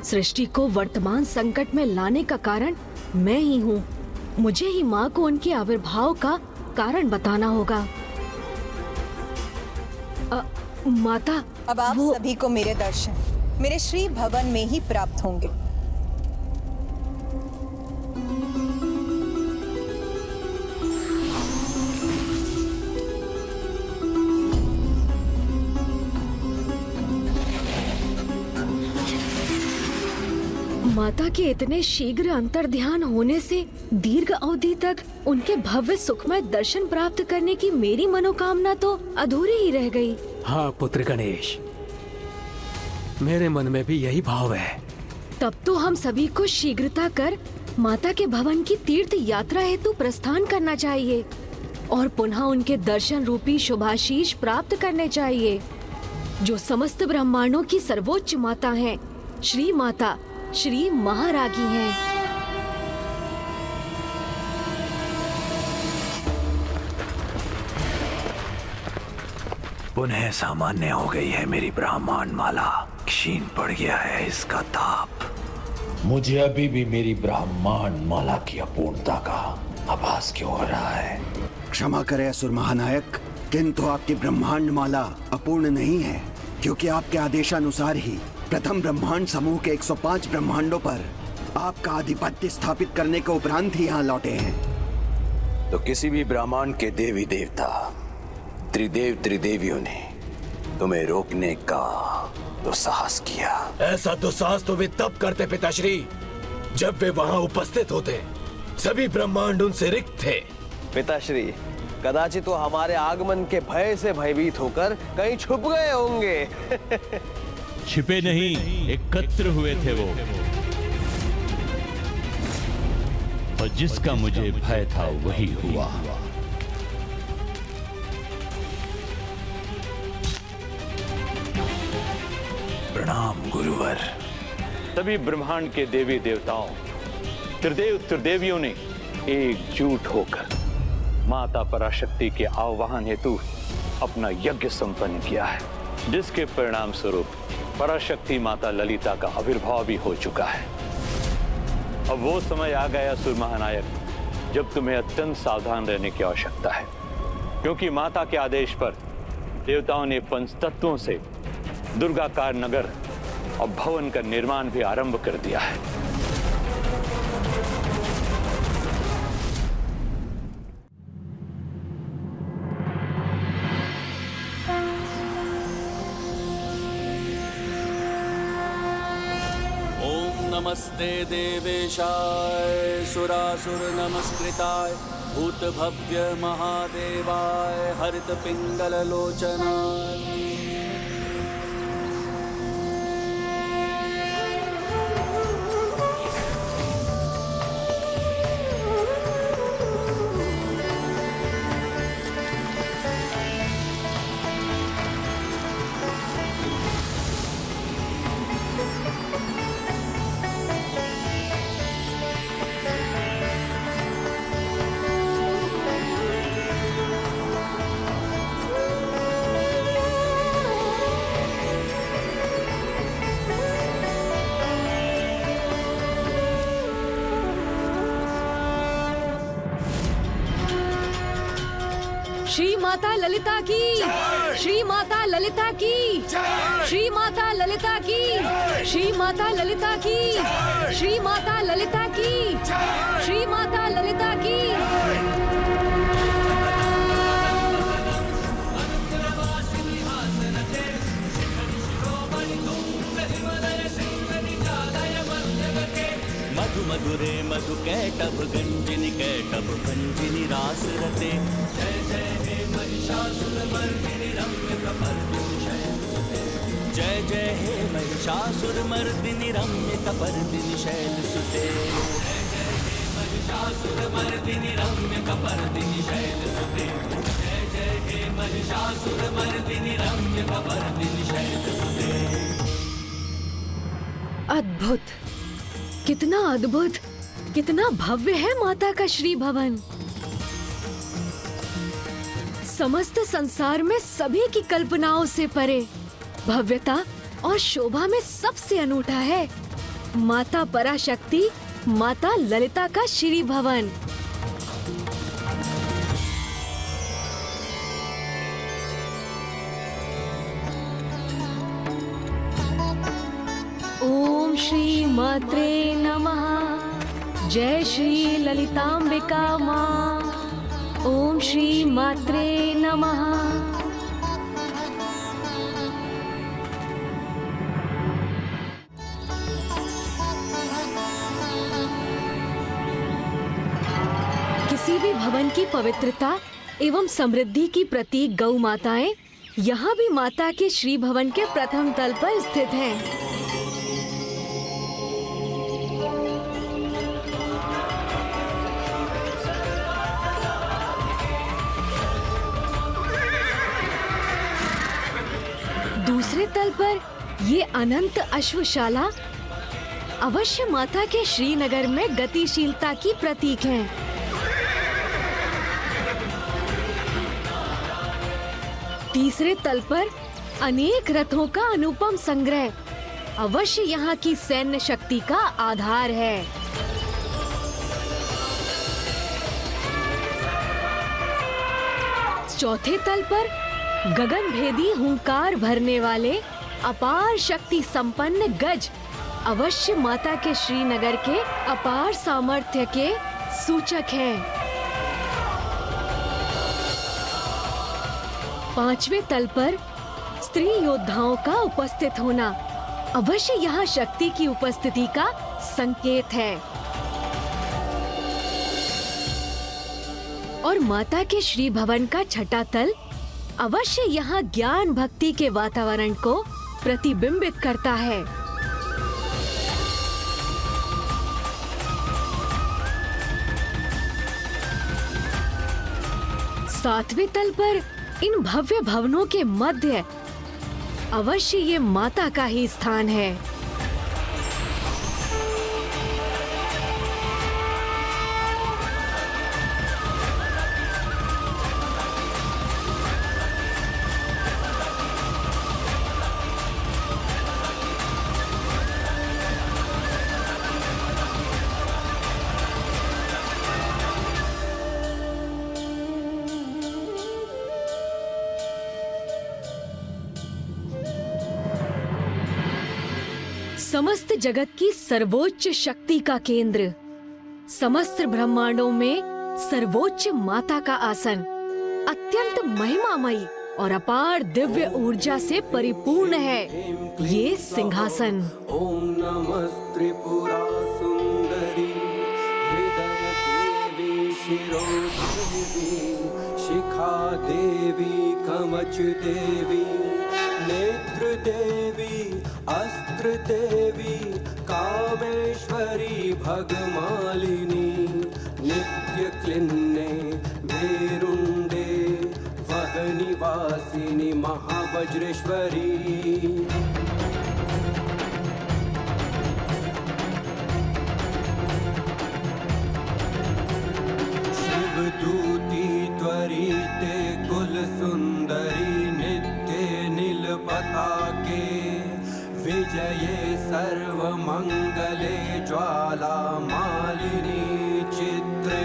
Speaker 4: सृष्टि को वर्तमान संकट में लाने का कारण मैं ही हूँ। मुझे ही माँ को उनके आविर्भाव का कारण बताना होगा। माता,
Speaker 1: अब आप सभी को मेरे दर्शन मेरे श्री भवन में ही प्राप्त होंगे।
Speaker 4: माता के इतने शीघ्र अंतर्ध्यान होने से दीर्घ अवधि तक उनके भव्य सुखमय दर्शन प्राप्त करने की मेरी मनोकामना तो अधूरी ही रह गई।
Speaker 6: हाँ पुत्र गणेश, मेरे मन में भी यही भाव है।
Speaker 4: तब तो हम सभी को शीघ्रता कर माता के भवन की तीर्थ यात्रा हेतु प्रस्थान करना चाहिए और पुनः उनके दर्शन रूपी शुभाशीष प्राप्त करने चाहिए, जो समस्त ब्रह्मांडों की सर्वोच्च माता हैं, श्री माता, श्री महारागी हैं।
Speaker 2: पुनः सामान्य हो गई है मेरी ब्राह्मण माला, क्षीण पड़ गया है इसका ताप।
Speaker 12: मुझे अभी भी मेरी ब्राह्मण माला की अपूर्णता का आभास क्यों हो रहा है?
Speaker 13: क्षमा करें असुर महानायक, किंतु आपकी ब्रह्मांड माला अपूर्ण नहीं है, क्योंकि आपके आदेशानुसार ही प्रथम ब्रह्मांड समूह के 105 ब्रह्मांडों पर आपका आधिपत्य स्थापित करने के उपरांत ही यहाँ लौटे हैं।
Speaker 12: तो किसी भी ब्रह्मांड के देवी देवता, त्रिदेव त्रिदेवियों ने तुम्हें रोकने का दुस्साहस किया।
Speaker 23: ऐसा दुस्साहस तो वे तब करते पिताश्री जब वे वहाँ उपस्थित होते। सभी ब्रह्मांड उनसे रिक्त थे।
Speaker 24: पिताश्री, कदाचित वो हमारे आगमन के भय से भयभीत होकर कहीं छुप गए होंगे।
Speaker 7: छिपे नहीं, एकत्र हुए थे वो, और जिसका मुझे भय था वही हुआ।
Speaker 2: प्रणाम गुरुवर।
Speaker 8: सभी ब्रह्मांड के देवी देवताओं, त्रिदेव त्रिदेवियों ने एकजुट होकर माता पराशक्ति के आह्वान हेतु अपना यज्ञ संपन्न किया है, जिसके परिणाम स्वरूप पराशक्ति माता ललिता का आविर्भाव भी हो चुका है। अब वो समय आ गया असुर महानायक, जब तुम्हें अत्यंत सावधान रहने की आवश्यकता है, क्योंकि माता के आदेश पर देवताओं ने पंचतत्वों से दुर्गाकार नगर और भवन का निर्माण भी आरंभ कर दिया है।
Speaker 25: ओम
Speaker 10: नमस्ते देवेशाय सुरासुर नमस्कृताय भूतभव्य महादेवाय हरित पिंगल लोचनाय।
Speaker 4: श्री माता ललिता की, श्री माता ललिता की, श्री माता ललिता की, श्री माता ललिता की, श्री माता ललिता की, श्री माता ललिता की।
Speaker 10: मधु मधुरे मधु कैटभ गंजिनी कैटभ भंजिनी रास रते। जय जय हे महिषासुर मर्दिनी रम्य कपर्दिनी शैलसुते। जय जय हे महिषासुर मर्दिनी रम्य कपर्दिनी शैलसुते। जय जय हे महिषासुर मर्दिनी रम्य कपर्दिनी शैलसुते। जय जय हे महिषासुर मर्दिनी रम्य कपर्दिनी शैलसुते।
Speaker 4: अद्भुत, कितना अद्भुत, कितना भव्य है माता का श्री भवन। समस्त संसार में सभी की कल्पनाओं से परे, भव्यता और शोभा में सबसे अनूठा है माता पराशक्ति, माता ललिता का श्री भवन। ओम श्री मात्रे नमः। जय श्री ललितांबिका माँ। ओम श्री मात्रे नमः। किसी भी भवन की पवित्रता एवं समृद्धि की प्रतीक गौ माताएं यहाँ भी माता के श्री भवन के प्रथम तल पर स्थित हैं। दूसरे तल पर ये अनंत अश्वशाला अवश्य माता के श्रीनगर में गतिशीलता की प्रतीक हैं। तीसरे तल पर अनेक रथों का अनुपम संग्रह अवश्य यहाँ की सैन्य शक्ति का आधार है। चौथे तल पर गगनभेदी हुंकार भरने वाले अपार शक्ति संपन्न गज अवश्य माता के श्रीनगर के अपार सामर्थ्य के सूचक हैं। पांचवें तल पर स्त्री योद्धाओं का उपस्थित होना अवश्य यहाँ शक्ति की उपस्थिति का संकेत है। और माता के श्री भवन का छठा तल अवश्य यहाँ ज्ञान भक्ति के वातावरण को प्रतिबिंबित करता है। सातवें तल पर इन भव्य भवनों के मध्य अवश्य ये माता का ही स्थान है। समस्त जगत की सर्वोच्च शक्ति का केंद्र, समस्त ब्रह्मांडों में सर्वोच्च माता का आसन, अत्यंत महिमामयी और अपार दिव्य ऊर्जा से परिपूर्ण है ये सिंहासन।
Speaker 9: ओम नमः त्रिपुरा सुंदरी हृदय देवी शिरोदेवी शिखा देवी कवच देवी नेत्र देवी अस्त्र देवी कामेश्वरी भगमालिनी नित्य क्लिन्ने भेरुंडे वह निवासिनी महावज्रेश्वरी। शिवदूती त्वरिते कुल सुंदरी नित्य नील पताके विजये सर्वमंगले ज्वाला मालिनी चित्रे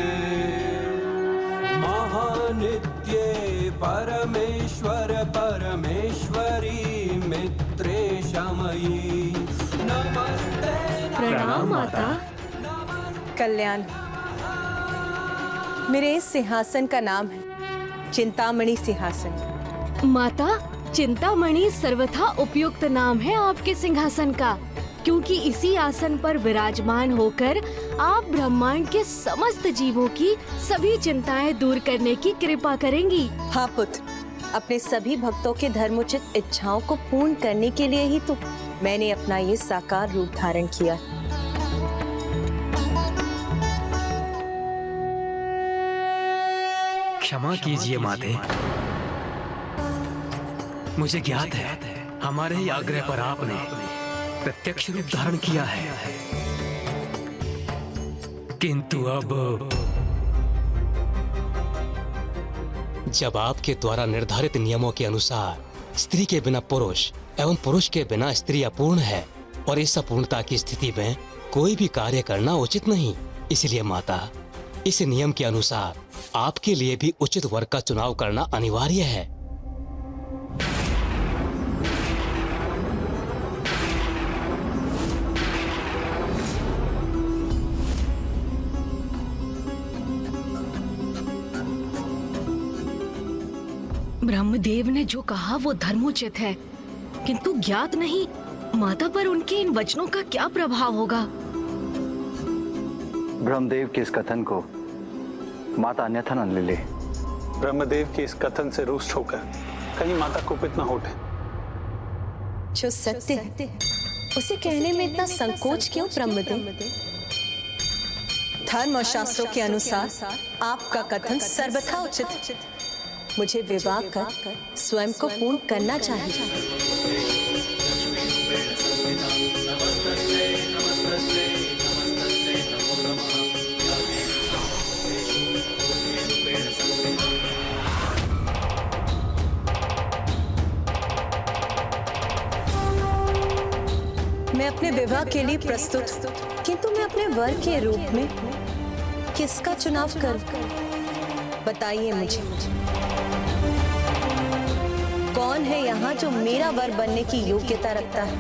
Speaker 9: महानित्ये परमेश्वर परमेश्वरी मित्रे शमयी नमस्ते।
Speaker 4: प्रणाम माता।
Speaker 1: कल्याण। मेरे इस सिंहासन का नाम है चिंतामणि सिंहासन।
Speaker 4: माता, चिंतामणि सर्वथा उपयुक्त नाम है आपके सिंहासन का, क्योंकि इसी आसन पर विराजमान होकर आप ब्रह्मांड के समस्त जीवों की सभी चिंताएं दूर करने की कृपा करेंगी।
Speaker 1: हाँ पुत्र, अपने सभी भक्तों के धर्मोचित इच्छाओं को पूर्ण करने के लिए ही तो मैंने अपना ये साकार रूप धारण किया।
Speaker 6: क्षमा कीजिए माते, मुझे ज्ञात है हमारे ही आग्रह पर आपने प्रत्यक्ष रूप धारण किया है, किंतु अब
Speaker 18: जब आपके द्वारा निर्धारित नियमों के अनुसार स्त्री के बिना पुरुष एवं पुरुष के बिना स्त्री अपूर्ण है और इस अपूर्णता की स्थिति में कोई भी कार्य करना उचित नहीं, इसलिए माता इस नियम के अनुसार आपके लिए भी उचित वर का चुनाव करना अनिवार्य है।
Speaker 4: ब्रह्मदेव ने जो कहा वो धर्मोचित है, किंतु ज्ञात नहीं माता पर उनके इन वचनों का क्या प्रभाव होगा।
Speaker 14: ब्रह्मदेव के इस कथन को माता अन्यथा न ले ले।
Speaker 3: ब्रह्मदेव के इस कथन से रुष्ट होकर कहीं माता कुपित न उठे।
Speaker 1: जो सत्य है उसे कहने में इतना संकोच क्यों ब्रह्मदेव? धर्म और शास्त्रों के अनुसार आपका कथन सर्वथा उचित। मुझे विवाह कर स्वयं को पूर्ण करना चाहिए। मैं अपने विवाह के लिए प्रस्तुत, किंतु मैं अपने वर के रूप में किसका चुनाव करूं? बताइए मुझे, कौन है यहाँ जो मेरा वर बनने की योग्यता रखता है?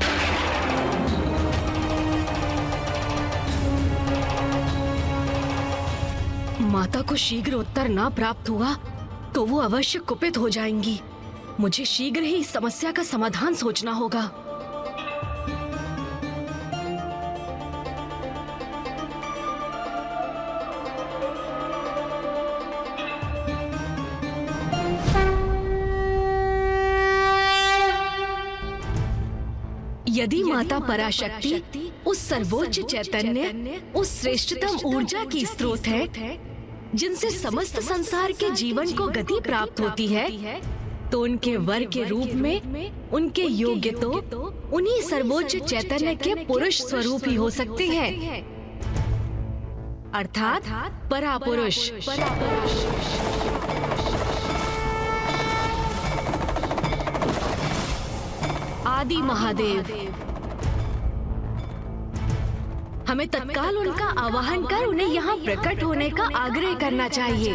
Speaker 4: माता को शीघ्र उत्तर ना प्राप्त हुआ तो वो अवश्य कुपित हो जाएंगी। मुझे शीघ्र ही इस समस्या का समाधान सोचना होगा। यदि माता पराशक्ति उस सर्वोच्च चैतन्य, उस श्रेष्ठतम ऊर्जा की स्रोत है जिनसे समस्त संसार के जीवन को गति प्राप्त होती है, तो उनके वर के रूप में उनके योग्य तो उन्हीं सर्वोच्च चैतन्य के पुरुष स्वरूप ही हो सकते हैं, अर्थात परापुरुष। आदि महादेव। हमें तत्काल उनका आवाहन कर उन्हें यहाँ प्रकट होने का आग्रह करना चाहिए।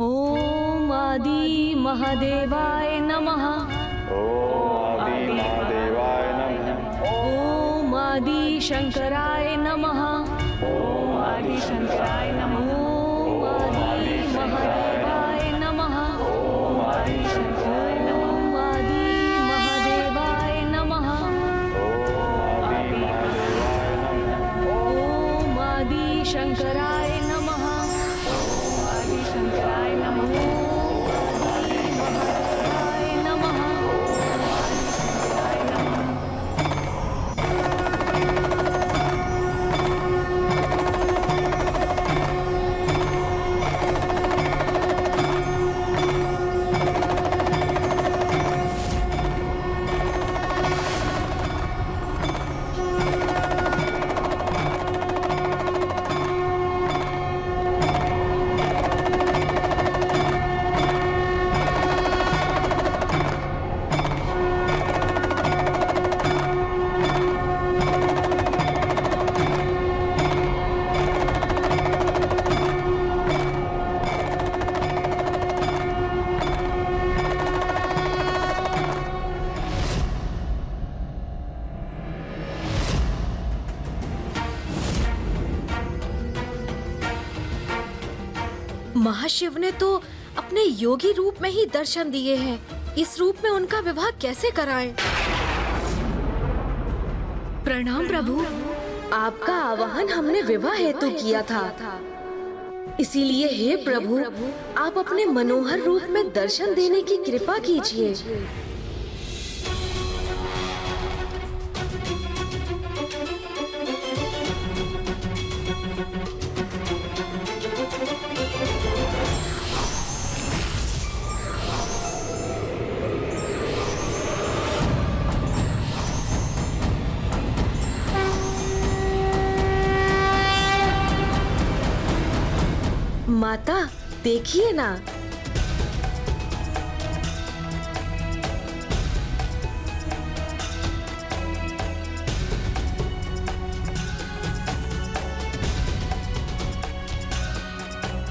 Speaker 4: ओम आदि महादेवाय नमः।
Speaker 3: ओम आदि महादेवाय नमः।
Speaker 4: ओम आदि शंकराय नमः।
Speaker 5: ओम आदि शंकराय नमः।
Speaker 4: ओम आदि महादेवाय नमः।
Speaker 5: ओम आदि शंकराय नमः।
Speaker 4: ओम आदि महादेवाय नमः। ओम आदि शंकराय नमः।
Speaker 5: ओम आदि शंकराय नमः।
Speaker 4: महाशिव ने तो अपने योगी रूप में ही दर्शन दिए हैं। इस रूप में उनका विवाह कैसे कराएं? प्रणाम प्रभु। आपका आवाहन हमने विवाह हेतु किया था, इसीलिए हे प्रभु, आप अपने मनोहर रूप में दर्शन देने की कृपा कीजिए। माता देखिए ना,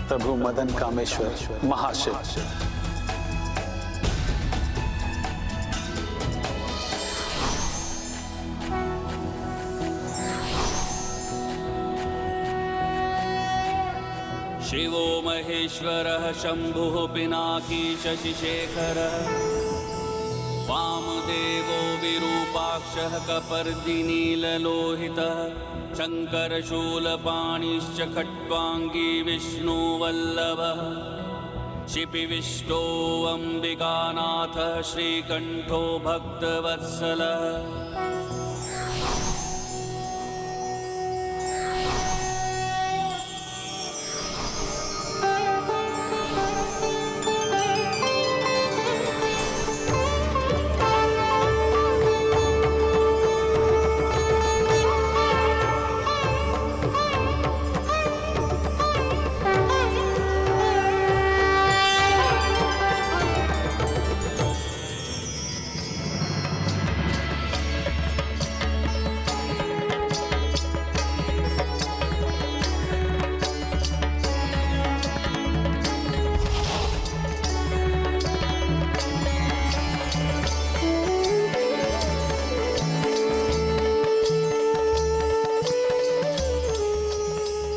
Speaker 14: प्रभु मदन कामेश्वर महाशिव।
Speaker 10: शिवो महेश्वरः शम्भुः पिनाकी शशिशेखरः वामदेवो विरूपाक्षः कपर्दिनीललोहितः शङ्करशूलपाणिश्च खट्वाङ्गी विष्णुवल्लभः शिपिविष्टो अम्बिकानाथः श्रीकण्ठो भक्तवत्सलः।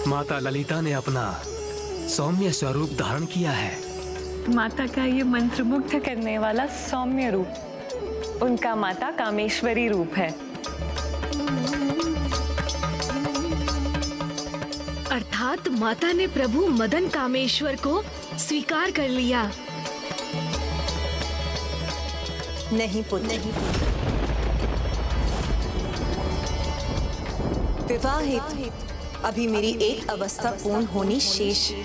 Speaker 6: माता ललिता ने अपना सौम्य स्वरूप धारण किया है।
Speaker 5: माता का ये मंत्रमुग्ध करने वाला सौम्य रूप उनका माता कामेश्वरी रूप है।
Speaker 4: अर्थात माता ने प्रभु मदन कामेश्वर को स्वीकार कर लिया।
Speaker 1: नहीं पुत्र, विवाह हेतु अभी मेरी एक अवस्था पूर्ण होनी शेष है,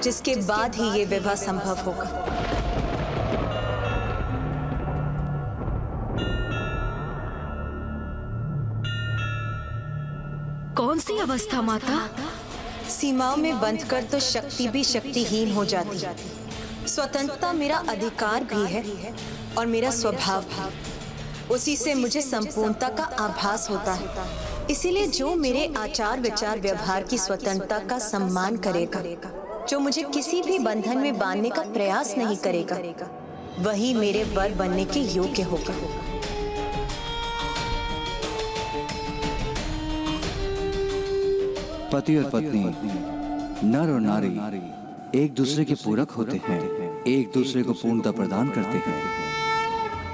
Speaker 1: जिसके बाद ही ये विवाह संभव होगा।
Speaker 4: कौन सी अवस्था माता?
Speaker 1: सीमाओं में बंधकर तो शक्ति भी शक्तिहीन हो जाती है। स्वतंत्रता मेरा अधिकार भी है और मेरा स्वभाव भी। उसी से मुझे संपूर्णता का आभास होता है। इसीलिए जो मेरे आचार विचार व्यवहार की स्वतंत्रता का सम्मान करेगा, जो मुझे किसी भी बंधन में बांधने का प्रयास नहीं करेगा, वही मेरे वर बनने के योग्य होगा।
Speaker 11: पति और पत्नी, नर और नारी एक दूसरे के पूरक होते हैं, एक दूसरे को पूर्णता प्रदान करते हैं।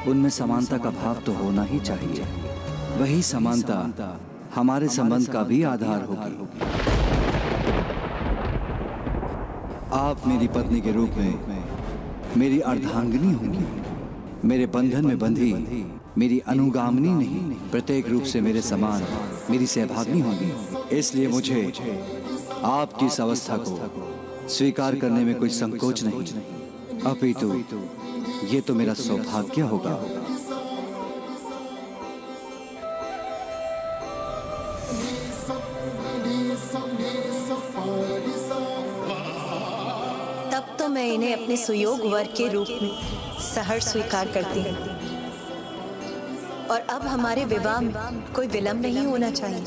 Speaker 11: उनमें समानता का भाव तो होना ही चाहिए। वही समानता हमारे संबंध का भी आधार होगी। आप मेरी पत्नी के रूप में मेरी अर्धांगिनी होंगी, मेरे बंधन में बंधी मेरी अनुगामिनी नहीं, प्रत्येक रूप से मेरे समान मेरी सहभागिनी होंगी। इसलिए मुझे आपकी इस अवस्था को स्वीकार करने में कोई संकोच नहीं, अपितु ये तो मेरा सौभाग्य होगा।
Speaker 1: तब तो मैं इन्हें अपने सुयोग वर के रूप में सहर्ष स्वीकार करती हूँ। और अब हमारे विवाह में कोई विलंब नहीं होना चाहिए।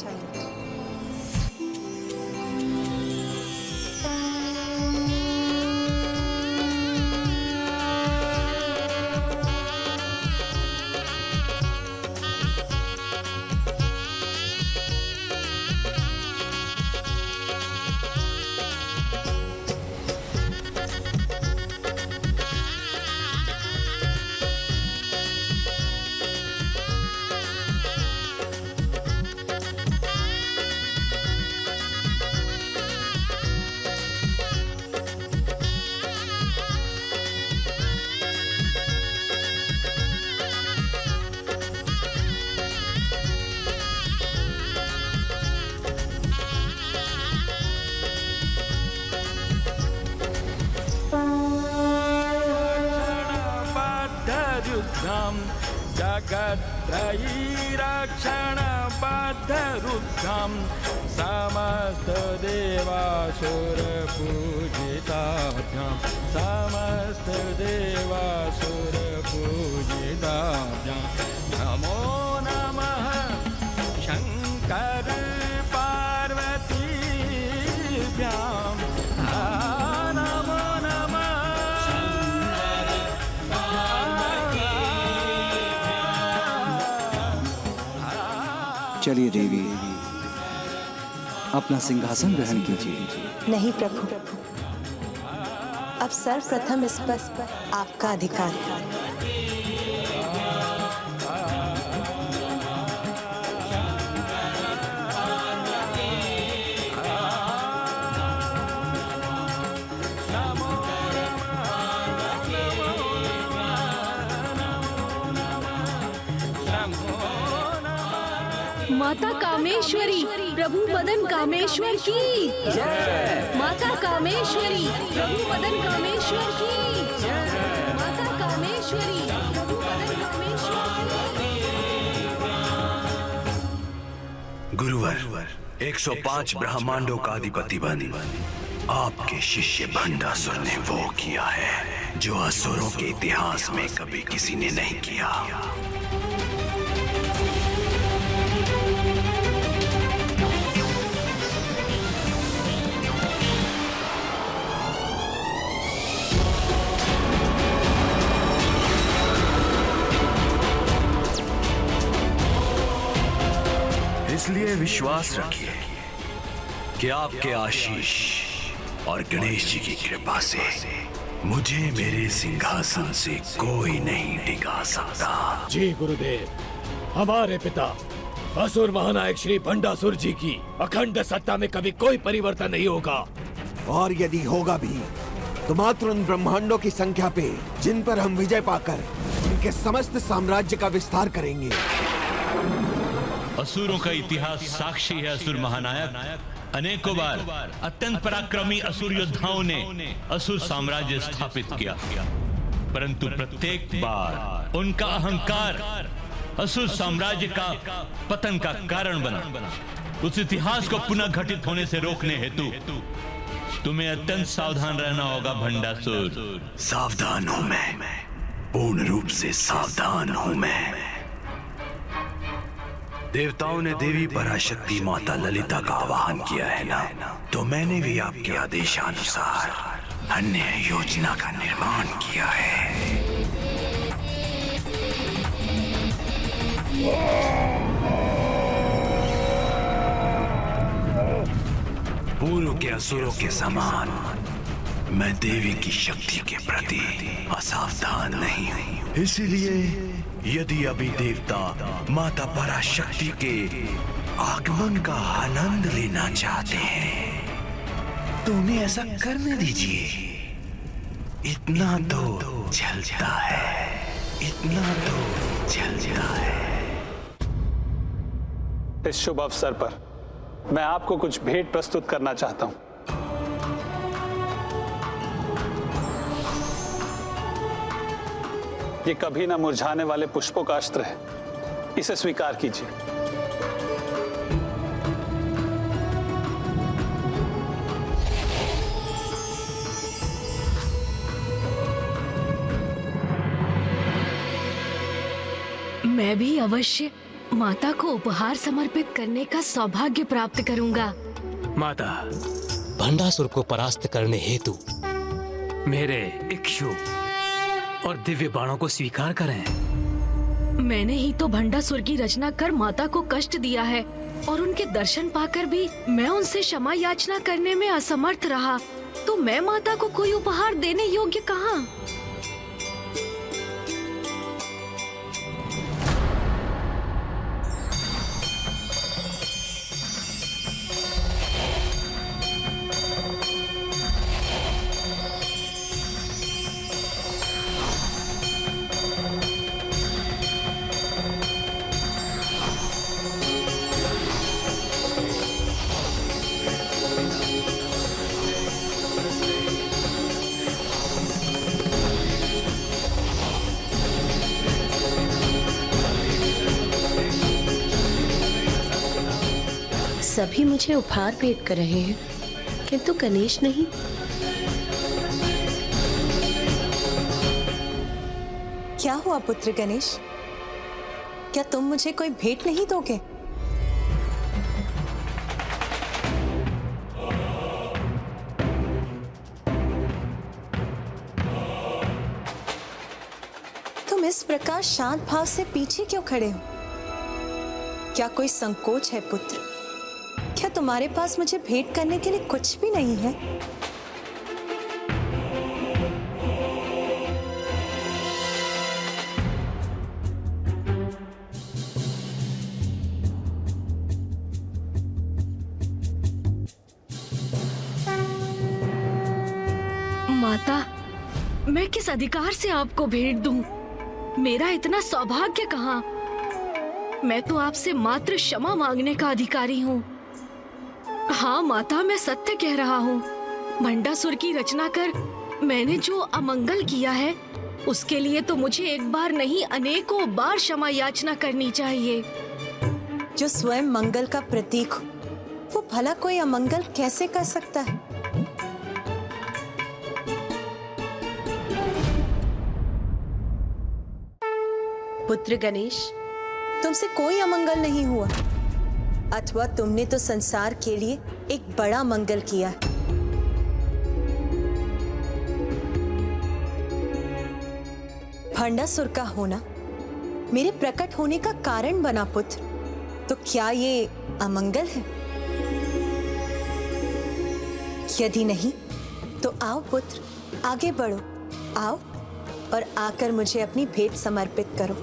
Speaker 15: जगत्रयीरक्षणबद्धरुद्रं समस्तदेवासुरपूजिताभ्यां समस्तदेवासुरपूजिताभ्यां नमो नमः शंकर पार्वतीभ्यां नमो नमः।
Speaker 11: चलिए देवी, अपना सिंहासन ग्रहण कीजिए।
Speaker 1: नहीं प्रभु, अब सर्वप्रथम इस पर आपका अधिकार है।
Speaker 4: माता कामेश्वरी, प्रभु मदन कामेश्वर की जय। माता कामेश्वरी, प्रभु मदन कामेश्वर की जय। माता कामेश्वरी, प्रभु मदन कामेश्वर की।
Speaker 12: गुरुवर, 105 ब्रह्मांडों का अधिपति बन आपके शिष्य भंडासुर ने वो किया है जो असुरों के इतिहास में कभी किसी ने नहीं किया। इसलिए विश्वास रखिए कि आपके आशीष और गणेश जी की कृपा से मुझे मेरे सिंहासन से कोई नहीं टिका सकता।
Speaker 23: जी गुरुदेव, हमारे पिता असुर महानायक श्री भंडासुर जी की अखंड सत्ता में कभी कोई परिवर्तन नहीं होगा।
Speaker 13: और यदि होगा भी तो मात्र उन ब्रह्मांडों की संख्या पे जिन पर हम विजय पाकर उनके समस्त साम्राज्य का विस्तार करेंगे।
Speaker 7: असुरों का इतिहास साक्षी है असुर महानायक। अनेकों बार अत्यंत पराक्रमी असुर योद्धाओं ने असुर साम्राज्य स्थापित किया, परंतु प्रत्येक बार उनका अहंकार असुर साम्राज्य का पतन का कारण बना। उस इतिहास को पुनः घटित होने से रोकने हेतु तुम्हें अत्यंत सावधान रहना होगा भंडासुर।
Speaker 12: सावधान हूं मैं, पूर्ण रूप से सावधान हूं मैं। देवताओं ने देवी पराशक्ति माता ललिता का आवाहन किया है ना, तो मैंने भी आपके आदेशानुसार अन्य योजना का निर्माण किया है। के असुरों के समान मैं देवी की शक्ति के प्रति असावधान नहीं हूँ। इसीलिए यदि अभी देवता माता पराशक्ति के आगमन का आनंद लेना चाहते हैं तो उन्हें ऐसा करने दीजिए। इतना तो चलता है, इतना तो चलता है।
Speaker 16: इस शुभ अवसर पर मैं आपको कुछ भेंट प्रस्तुत करना चाहता हूं। ये कभी ना मुरझाने वाले पुष्पों का अस्त्र है, इसे स्वीकार कीजिए।
Speaker 4: मैं भी अवश्य माता को उपहार समर्पित करने का सौभाग्य प्राप्त करूंगा।
Speaker 6: माता,
Speaker 18: भंडासुर को परास्त करने हेतु
Speaker 6: मेरे इक्षु और दिव्य बाणों को स्वीकार करें।
Speaker 4: मैंने ही तो भंडासुर की रचना कर माता को कष्ट दिया है और उनके दर्शन पाकर भी मैं उनसे क्षमा याचना करने में असमर्थ रहा, तो मैं माता को कोई उपहार देने योग्य कहाँ?
Speaker 19: सभी मुझे उपहार भेंट कर रहे हैं, किंतु गणेश नहीं।
Speaker 1: क्या हुआ पुत्र गणेश? क्या तुम मुझे कोई भेंट नहीं दोगे? तुम इस प्रकार शांत भाव से पीछे क्यों खड़े हो? क्या कोई संकोच है पुत्र? क्या तुम्हारे पास मुझे भेंट करने के लिए कुछ भी नहीं है?
Speaker 4: माता, मैं किस अधिकार से आपको भेंट दूं? मेरा इतना सौभाग्य कहाँ? मैं तो आपसे मात्र क्षमा मांगने का अधिकारी हूँ। हाँ माता, मैं सत्य कह रहा हूँ। भंडासुर की रचना कर मैंने जो अमंगल किया है, उसके लिए तो मुझे एक बार नहीं अनेकों बार क्षमा याचना करनी चाहिए।
Speaker 1: जो स्वयं मंगल का प्रतीक हो, वो भला कोई अमंगल कैसे कर सकता है?
Speaker 19: पुत्र गणेश,
Speaker 1: तुमसे कोई अमंगल नहीं हुआ, अथवा तुमने तो संसार के लिए एक बड़ा मंगल किया है। भंडासुर का होना मेरे प्रकट होने का कारण बना पुत्र, तो क्या ये अमंगल है? यदि नहीं तो आओ पुत्र, आगे बढ़ो, आओ और आकर मुझे अपनी भेंट समर्पित करो।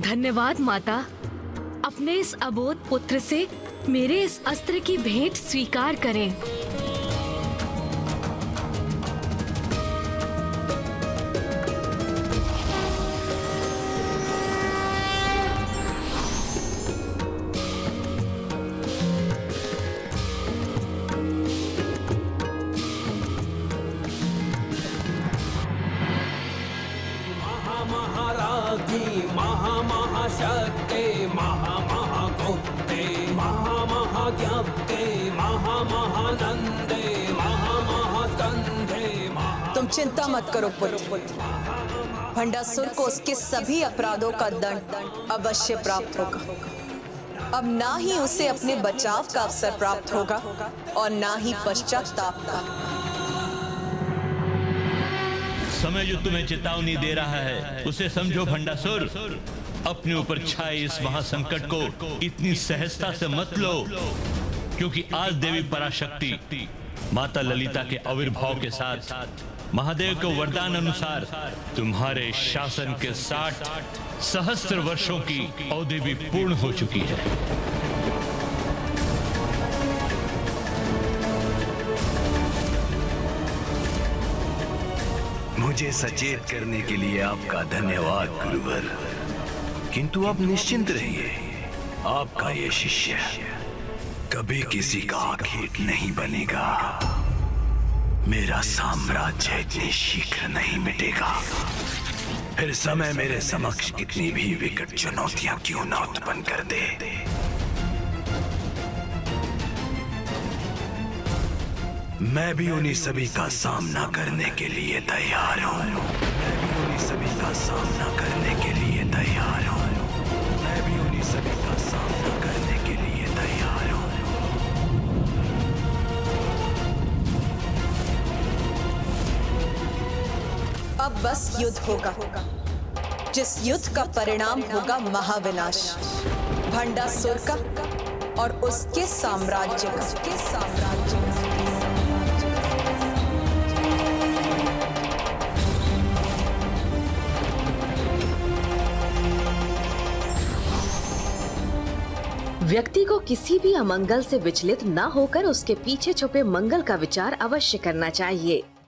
Speaker 4: धन्यवाद माता, अपने इस अबोध पुत्र से मेरे इस अस्त्र की भेंट स्वीकार करें।
Speaker 1: तुम चिंता मत करो पुत्र, भंडासुर को उसके सभी अपराधों का दंड अवश्य प्राप्त होगा। अब ना ही उसे अपने बचाव का अवसर प्राप्त होगा और ना ही पश्चाताप का।
Speaker 7: समय जो तुम्हें चेतावनी दे रहा है उसे समझो भंडासुर। अपने ऊपर छाए इस महासंकट को इतनी सहजता से मत लो, क्योंकि आज देवी पराशक्ति माता ललिता के आविर्भाव के साथ महादेव के वरदान अनुसार तुम्हारे शासन के 60 सहस्त्र वर्षों की अवधि भी पूर्ण हो चुकी है।
Speaker 12: मुझे सचेत करने के लिए आपका धन्यवाद गुरुवर, किंतु आप निश्चिंत रहिए, आपका ये शिष्य कभी किसी का आखेट नहीं बनेगा। मेरा साम्राज्य इतनी शीघ्र नहीं मिटेगा। फिर समय मेरे समक्ष कितनी भी विकट चुनौतियां क्यों ना उत्पन्न कर दे, मैं भी उन्हीं सभी का सामना करने के लिए तैयार हूं। मैं भी उन्हीं सभी का सामना करने के लिए तैयार हूं। मैं भी उन्हीं सभी का सामना करने के लिए तैयार हूं।
Speaker 1: अब बस युद्ध होगा, जिस युद्ध का परिणाम होगा महाविनाश, भंडासुर का और उसके साम्राज्य का।
Speaker 17: व्यक्ति को किसी भी अमंगल से विचलित न होकर उसके पीछे छुपे मंगल का विचार अवश्य करना चाहिए।